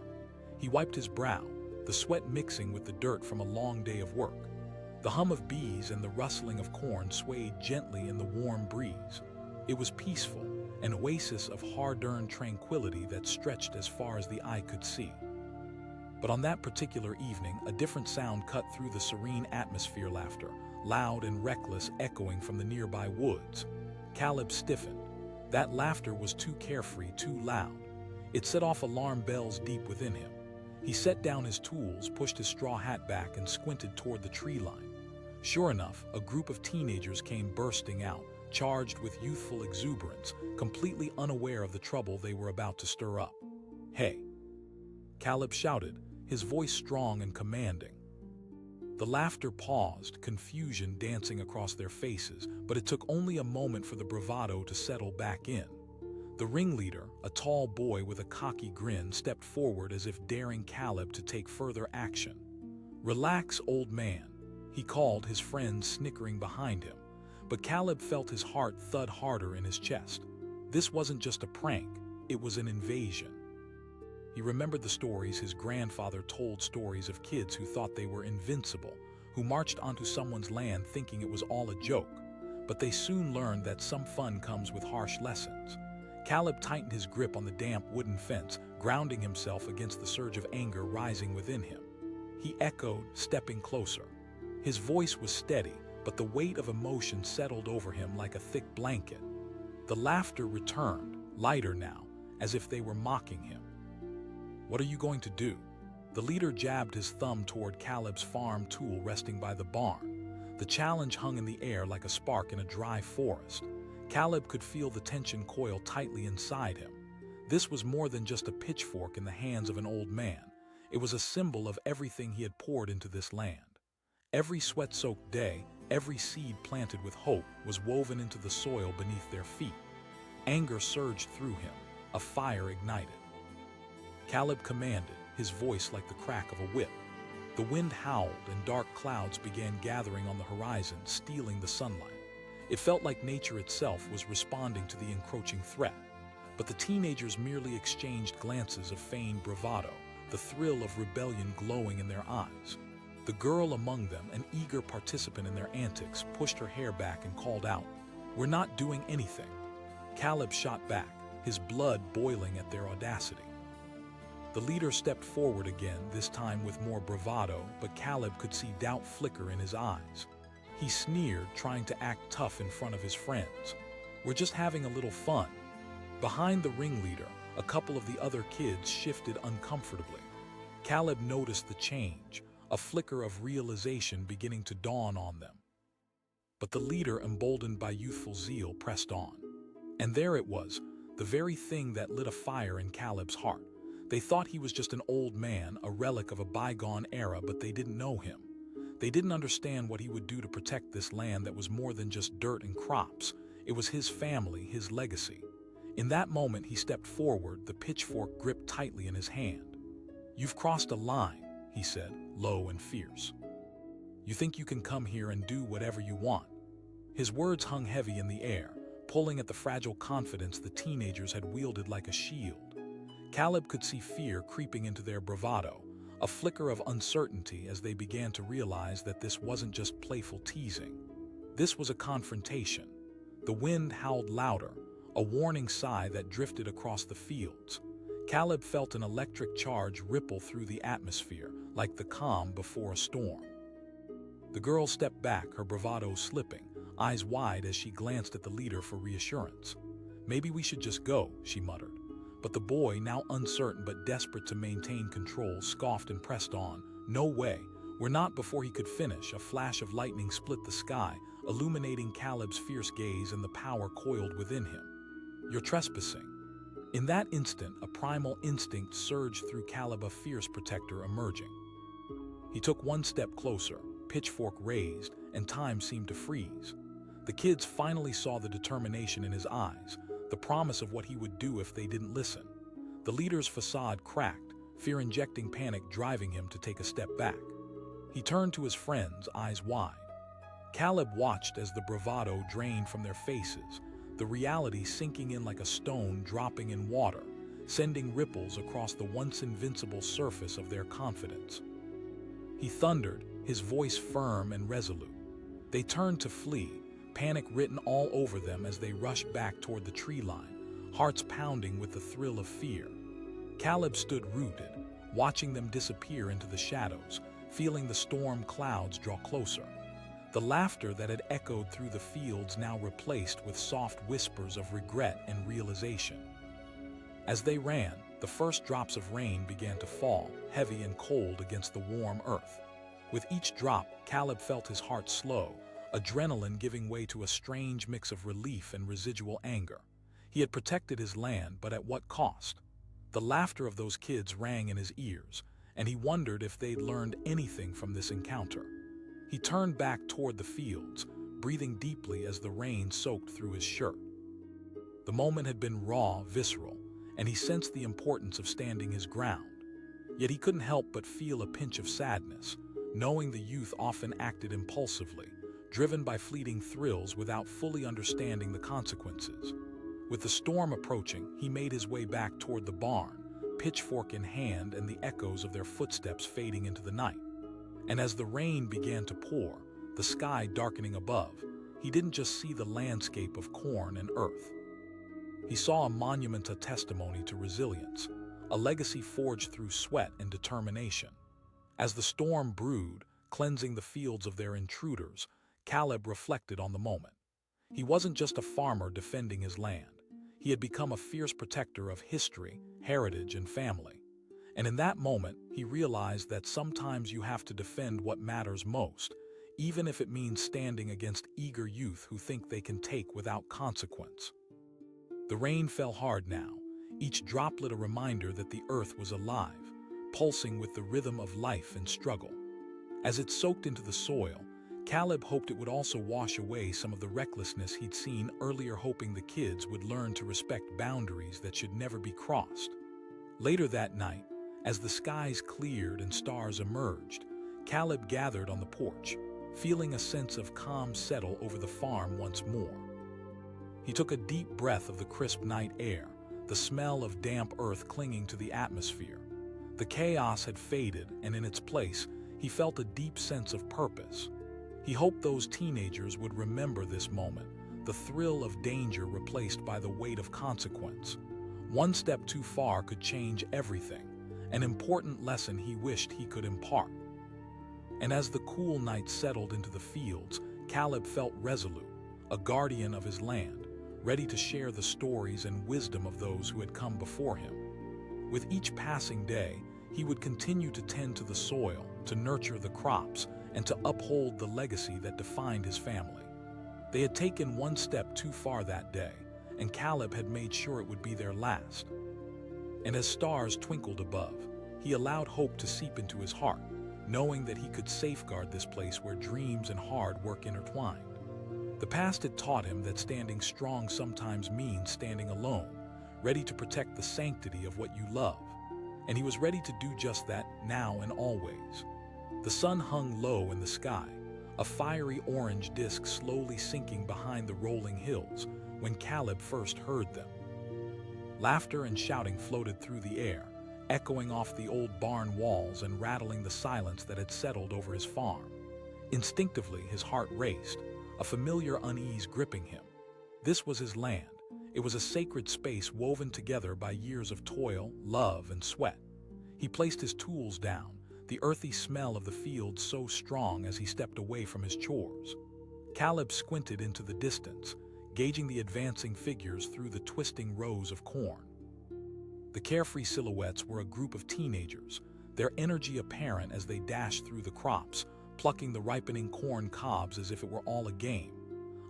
He wiped his brow, the sweat mixing with the dirt from a long day of work. The hum of bees and the rustling of corn swayed gently in the warm breeze. It was peaceful, an oasis of hard-earned tranquility that stretched as far as the eye could see. But on that particular evening, a different sound cut through the serene atmosphere: laughter, loud and reckless, echoing from the nearby woods. Caleb stiffened. That laughter was too carefree, too loud. It set off alarm bells deep within him. He set down his tools, pushed his straw hat back, and squinted toward the tree line. Sure enough, a group of teenagers came bursting out, charged with youthful exuberance, completely unaware of the trouble they were about to stir up. "Hey!" Caleb shouted, his voice strong and commanding. The laughter paused, confusion dancing across their faces, but it took only a moment for the bravado to settle back in. The ringleader, a tall boy with a cocky grin, stepped forward as if daring Caleb to take further action. "Relax, old man," he called, his friends snickering behind him. But Caleb felt his heart thud harder in his chest. This wasn't just a prank, it was an invasion. He remembered the stories his grandfather told, stories of kids who thought they were invincible, who marched onto someone's land thinking it was all a joke. But they soon learned that some fun comes with harsh lessons. Caleb tightened his grip on the damp wooden fence, grounding himself against the surge of anger rising within him. He echoed, stepping closer. His voice was steady, but the weight of emotion settled over him like a thick blanket. The laughter returned, lighter now, as if they were mocking him. "What are you going to do?" The leader jabbed his thumb toward Caleb's farm tool resting by the barn. The challenge hung in the air like a spark in a dry forest. Caleb could feel the tension coil tightly inside him. This was more than just a pitchfork in the hands of an old man. It was a symbol of everything he had poured into this land. Every sweat-soaked day, every seed planted with hope, was woven into the soil beneath their feet. Anger surged through him, a fire ignited. Caleb commanded, his voice like the crack of a whip. The wind howled and dark clouds began gathering on the horizon, stealing the sunlight. It felt like nature itself was responding to the encroaching threat. But the teenagers merely exchanged glances of feigned bravado, the thrill of rebellion glowing in their eyes. The girl among them, an eager participant in their antics, pushed her hair back and called out, "We're not doing anything." Caleb shot back, his blood boiling at their audacity. The leader stepped forward again, this time with more bravado, but Caleb could see doubt flicker in his eyes. He sneered, trying to act tough in front of his friends. "We're just having a little fun." Behind the ringleader, a couple of the other kids shifted uncomfortably. Caleb noticed the change, a flicker of realization beginning to dawn on them. But the leader, emboldened by youthful zeal, pressed on. And there it was, the very thing that lit a fire in Caleb's heart. They thought he was just an old man, a relic of a bygone era, but they didn't know him. They didn't understand what he would do to protect this land that was more than just dirt and crops. It was his family, his legacy. In that moment, he stepped forward, the pitchfork gripped tightly in his hand. "You've crossed a line," he said, low and fierce. "You think you can come here and do whatever you want?" His words hung heavy in the air, pulling at the fragile confidence the teenagers had wielded like a shield. Caleb could see fear creeping into their bravado, a flicker of uncertainty as they began to realize that this wasn't just playful teasing. This was a confrontation. The wind howled louder, a warning sigh that drifted across the fields. Caleb felt an electric charge ripple through the atmosphere, like the calm before a storm. The girl stepped back, her bravado slipping, eyes wide as she glanced at the leader for reassurance. "Maybe we should just go," she muttered. But the boy, now uncertain but desperate to maintain control, scoffed and pressed on. "No way. We're not." Before he could finish, a flash of lightning split the sky, illuminating Caleb's fierce gaze and the power coiled within him. "You're trespassing." In that instant, a primal instinct surged through Caleb, a fierce protector emerging. He took one step closer, pitchfork raised, and time seemed to freeze. The kids finally saw the determination in his eyes, the promise of what he would do if they didn't listen. The leader's facade cracked, fear-injecting panic driving him to take a step back. He turned to his friends, eyes wide. Caleb watched as the bravado drained from their faces, the reality sinking in like a stone dropping in water, sending ripples across the once invincible surface of their confidence. He thundered, his voice firm and resolute. They turned to flee, panic written all over them as they rushed back toward the tree line, hearts pounding with the thrill of fear. Caleb stood rooted, watching them disappear into the shadows, feeling the storm clouds draw closer. The laughter that had echoed through the fields now replaced with soft whispers of regret and realization. As they ran, the first drops of rain began to fall, heavy and cold against the warm earth. With each drop, Caleb felt his heart slow, adrenaline giving way to a strange mix of relief and residual anger. He had protected his land, but at what cost? The laughter of those kids rang in his ears, and he wondered if they'd learned anything from this encounter. He turned back toward the fields, breathing deeply as the rain soaked through his shirt. The moment had been raw, visceral, and he sensed the importance of standing his ground. Yet he couldn't help but feel a pinch of sadness, knowing the youth often acted impulsively, driven by fleeting thrills without fully understanding the consequences. With the storm approaching, he made his way back toward the barn, pitchfork in hand and the echoes of their footsteps fading into the night. And as the rain began to pour, the sky darkening above, he didn't just see the landscape of corn and earth. He saw a monument, a testimony to resilience, a legacy forged through sweat and determination. As the storm brewed, cleansing the fields of their intruders, Caleb reflected on the moment. He wasn't just a farmer defending his land. He had become a fierce protector of history, heritage, and family. And in that moment, he realized that sometimes you have to defend what matters most, even if it means standing against eager youth who think they can take without consequence. The rain fell hard now, each droplet a reminder that the earth was alive, pulsing with the rhythm of life and struggle. As it soaked into the soil, Caleb hoped it would also wash away some of the recklessness he'd seen earlier, hoping the kids would learn to respect boundaries that should never be crossed. Later that night, as the skies cleared and stars emerged, Caleb gathered on the porch, feeling a sense of calm settle over the farm once more. He took a deep breath of the crisp night air, the smell of damp earth clinging to the atmosphere. The chaos had faded, and in its place, he felt a deep sense of purpose. He hoped those teenagers would remember this moment, the thrill of danger replaced by the weight of consequence. One step too far could change everything, an important lesson he wished he could impart. And as the cool night settled into the fields, Caleb felt resolute, a guardian of his land, ready to share the stories and wisdom of those who had come before him. With each passing day, he would continue to tend to the soil, to nurture the crops, and to uphold the legacy that defined his family. They had taken one step too far that day, and Caleb had made sure it would be their last. And as stars twinkled above, he allowed hope to seep into his heart, knowing that he could safeguard this place where dreams and hard work intertwined. The past had taught him that standing strong sometimes means standing alone, ready to protect the sanctity of what you love. And he was ready to do just that now and always. The sun hung low in the sky, a fiery orange disk slowly sinking behind the rolling hills when Caleb first heard them. Laughter and shouting floated through the air, echoing off the old barn walls and rattling the silence that had settled over his farm. Instinctively, his heart raced, a familiar unease gripping him. This was his land. It was a sacred space woven together by years of toil, love, and sweat. He placed his tools down, the earthy smell of the field so strong as he stepped away from his chores. Caleb squinted into the distance, gauging the advancing figures through the twisting rows of corn. The carefree silhouettes were a group of teenagers, their energy apparent as they dashed through the crops, plucking the ripening corn cobs as if it were all a game.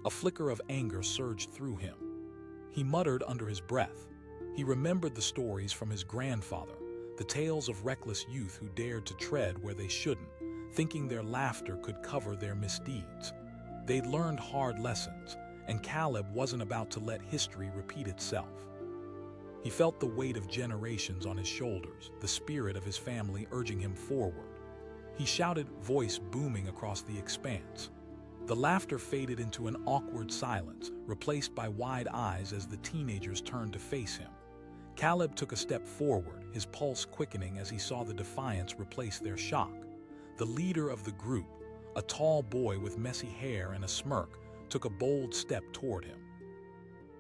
A flicker of anger surged through him. He muttered under his breath. He remembered the stories from his grandfather, the tales of reckless youth who dared to tread where they shouldn't, thinking their laughter could cover their misdeeds. They'd learned hard lessons, and Caleb wasn't about to let history repeat itself. He felt the weight of generations on his shoulders, the spirit of his family urging him forward. He shouted, voice booming across the expanse. The laughter faded into an awkward silence, replaced by wide eyes as the teenagers turned to face him. Caleb took a step forward, his pulse quickening as he saw the defiance replace their shock. The leader of the group, a tall boy with messy hair and a smirk, took a bold step toward him.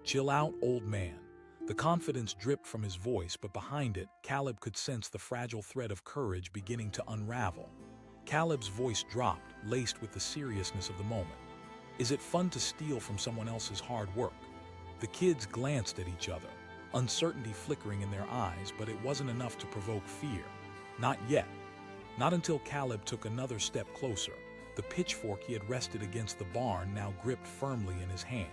"Chill out, old man." The confidence dripped from his voice, but behind it, Caleb could sense the fragile thread of courage beginning to unravel. Caleb's voice dropped, laced with the seriousness of the moment. "Is it fun to steal from someone else's hard work?" The kids glanced at each other, uncertainty flickering in their eyes, but it wasn't enough to provoke fear. Not yet. Not until Caleb took another step closer, the pitchfork he had rested against the barn now gripped firmly in his hand.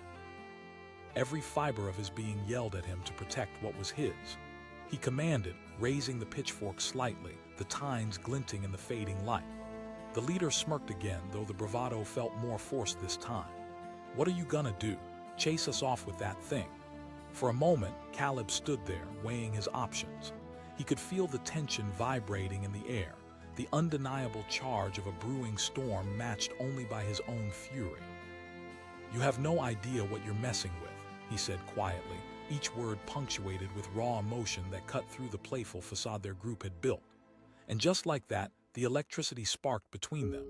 Every fiber of his being yelled at him to protect what was his. He commanded, raising the pitchfork slightly, the tines glinting in the fading light. The leader smirked again, though the bravado felt more forced this time. "What are you gonna do? Chase us off with that thing?" For a moment, Caleb stood there, weighing his options. He could feel the tension vibrating in the air, the undeniable charge of a brewing storm matched only by his own fury. "You have no idea what you're messing with," he said quietly, each word punctuated with raw emotion that cut through the playful facade their group had built. And just like that, the electricity sparked between them.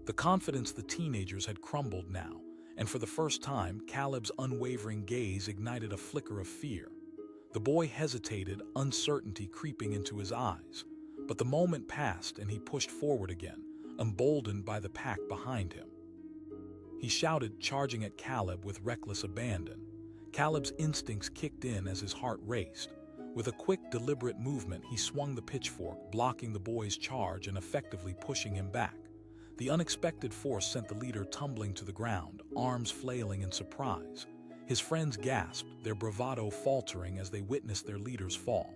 The confidence the teenagers had crumbled now, and for the first time, Caleb's unwavering gaze ignited a flicker of fear. The boy hesitated, uncertainty creeping into his eyes. But the moment passed and he pushed forward again, emboldened by the pack behind him. He shouted, charging at Caleb with reckless abandon. Caleb's instincts kicked in as his heart raced. With a quick, deliberate movement, he swung the pitchfork, blocking the boy's charge and effectively pushing him back. The unexpected force sent the leader tumbling to the ground, arms flailing in surprise. His friends gasped, their bravado faltering as they witnessed their leader's fall.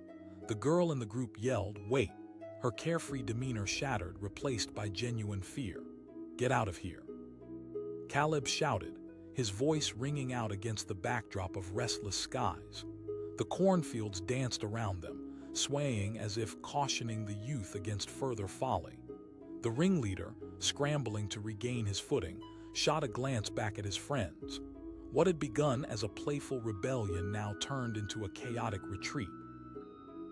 The girl in the group yelled, "Wait!" Her carefree demeanor shattered, replaced by genuine fear. "Get out of here!" Caleb shouted, his voice ringing out against the backdrop of restless skies. The cornfields danced around them, swaying as if cautioning the youth against further folly. The ringleader, scrambling to regain his footing, shot a glance back at his friends. What had begun as a playful rebellion now turned into a chaotic retreat.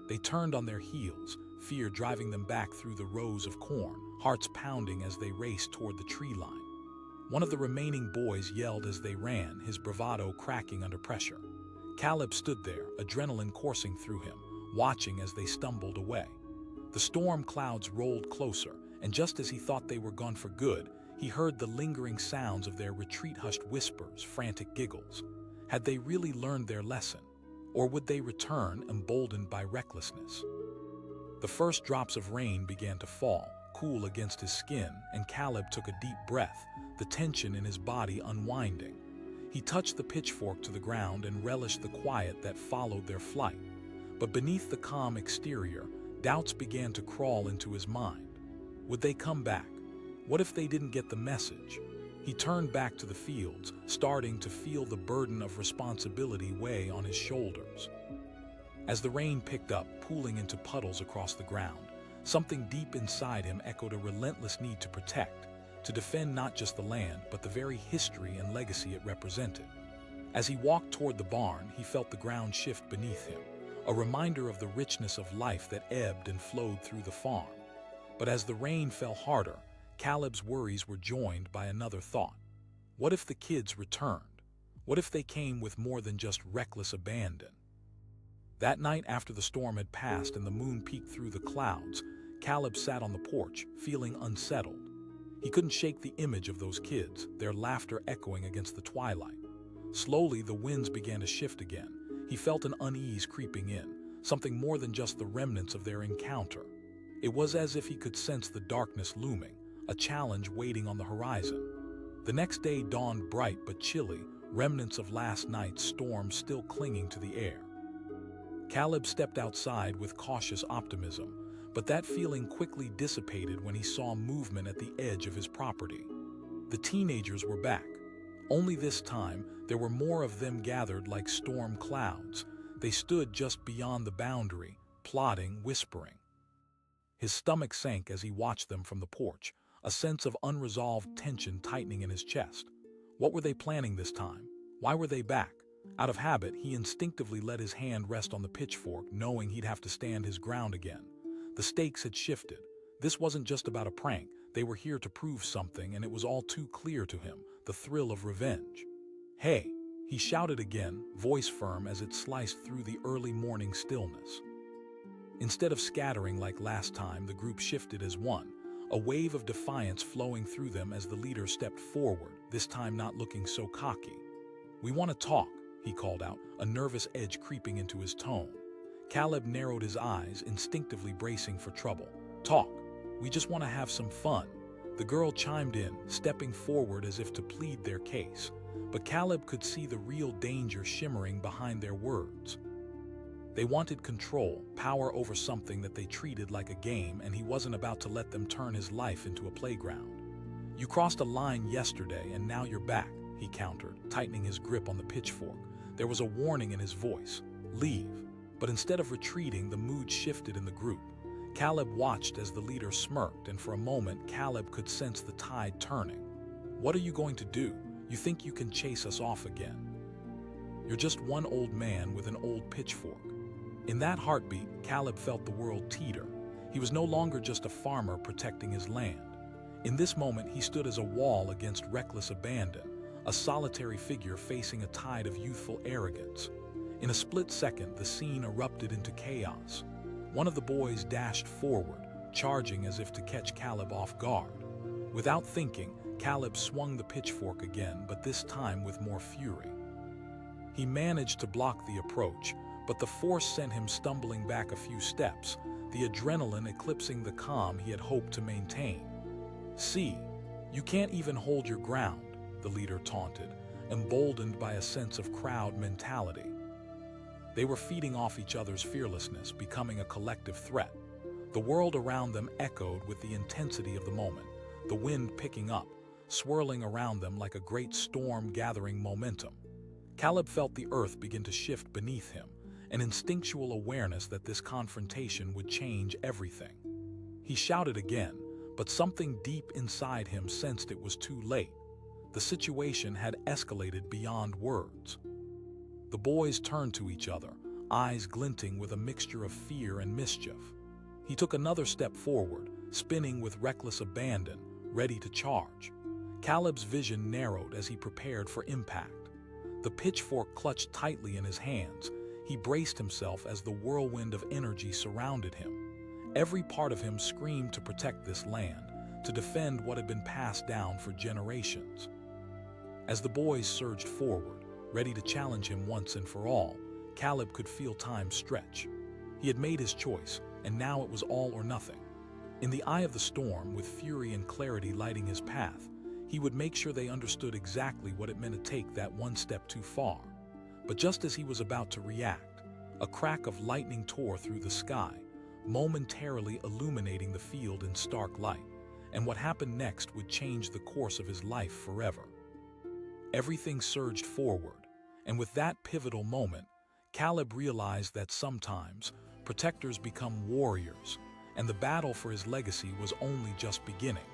They turned on their heels, fear driving them back through the rows of corn, hearts pounding as they raced toward the tree line. One of the remaining boys yelled as they ran, his bravado cracking under pressure. Caleb stood there, adrenaline coursing through him, watching as they stumbled away. The storm clouds rolled closer, and just as he thought they were gone for good, he heard the lingering sounds of their retreat, hushed whispers, frantic giggles. Had they really learned their lesson? Or would they return, emboldened by recklessness? The first drops of rain began to fall, cool against his skin, and Caleb took a deep breath, the tension in his body unwinding. He touched the pitchfork to the ground and relished the quiet that followed their flight. But beneath the calm exterior, doubts began to crawl into his mind. Would they come back? What if they didn't get the message? He turned back to the fields, starting to feel the burden of responsibility weigh on his shoulders. As the rain picked up, pooling into puddles across the ground, something deep inside him echoed a relentless need to protect, to defend not just the land, but the very history and legacy it represented. As he walked toward the barn, he felt the ground shift beneath him, a reminder of the richness of life that ebbed and flowed through the farm. But as the rain fell harder, Caleb's worries were joined by another thought. What if the kids returned? What if they came with more than just reckless abandon? That night, after the storm had passed and the moon peeked through the clouds, Caleb sat on the porch, feeling unsettled. He couldn't shake the image of those kids, their laughter echoing against the twilight. Slowly, the winds began to shift again. He felt an unease creeping in, something more than just the remnants of their encounter. It was as if he could sense the darkness looming, a challenge waiting on the horizon. The next day dawned bright but chilly, remnants of last night's storm still clinging to the air. Caleb stepped outside with cautious optimism, but that feeling quickly dissipated when he saw movement at the edge of his property. The teenagers were back. Only this time, there were more of them gathered like storm clouds. They stood just beyond the boundary, plotting, whispering. His stomach sank as he watched them from the porch, a sense of unresolved tension tightening in his chest. What were they planning this time? Why were they back? Out of habit, he instinctively let his hand rest on the pitchfork, knowing he'd have to stand his ground again. The stakes had shifted. This wasn't just about a prank. They were here to prove something, and it was all too clear to him, the thrill of revenge. "Hey!" he shouted again, voice firm as it sliced through the early morning stillness. Instead of scattering like last time, the group shifted as one, a wave of defiance flowing through them as the leader stepped forward, this time not looking so cocky. "We want to talk," he called out, a nervous edge creeping into his tone. Caleb narrowed his eyes, instinctively bracing for trouble. "Talk. We just want to have some fun." The girl chimed in, stepping forward as if to plead their case, but Caleb could see the real danger shimmering behind their words. They wanted control, power over something that they treated like a game, and he wasn't about to let them turn his life into a playground. "You crossed a line yesterday, and now you're back," he countered, tightening his grip on the pitchfork. There was a warning in his voice. "Leave." But instead of retreating, the mood shifted in the group. Caleb watched as the leader smirked, and for a moment, Caleb could sense the tide turning. "What are you going to do? You think you can chase us off again? You're just one old man with an old pitchfork." In that heartbeat, Caleb felt the world teeter. He was no longer just a farmer protecting his land. In this moment, he stood as a wall against reckless abandon, a solitary figure facing a tide of youthful arrogance. In a split second, the scene erupted into chaos. One of the boys dashed forward, charging as if to catch Caleb off guard. Without thinking, Caleb swung the pitchfork again, but this time with more fury. He managed to block the approach, but the force sent him stumbling back a few steps, the adrenaline eclipsing the calm he had hoped to maintain. "See, you can't even hold your ground," the leader taunted, emboldened by a sense of crowd mentality. They were feeding off each other's fearlessness, becoming a collective threat. The world around them echoed with the intensity of the moment, the wind picking up, swirling around them like a great storm gathering momentum. Caleb felt the earth begin to shift beneath him, an instinctual awareness that this confrontation would change everything. He shouted again, but something deep inside him sensed it was too late. The situation had escalated beyond words. The boys turned to each other, eyes glinting with a mixture of fear and mischief. He took another step forward, spinning with reckless abandon, ready to charge. Caleb's vision narrowed as he prepared for impact. The pitchfork clutched tightly in his hands. He braced himself as the whirlwind of energy surrounded him. Every part of him screamed to protect this land, to defend what had been passed down for generations. As the boys surged forward, ready to challenge him once and for all, Caleb could feel time stretch. He had made his choice, and now it was all or nothing. In the eye of the storm, with fury and clarity lighting his path, he would make sure they understood exactly what it meant to take that one step too far. But just as he was about to react, a crack of lightning tore through the sky, momentarily illuminating the field in stark light, and what happened next would change the course of his life forever. Everything surged forward, and with that pivotal moment, Caleb realized that sometimes protectors become warriors, and the battle for his legacy was only just beginning.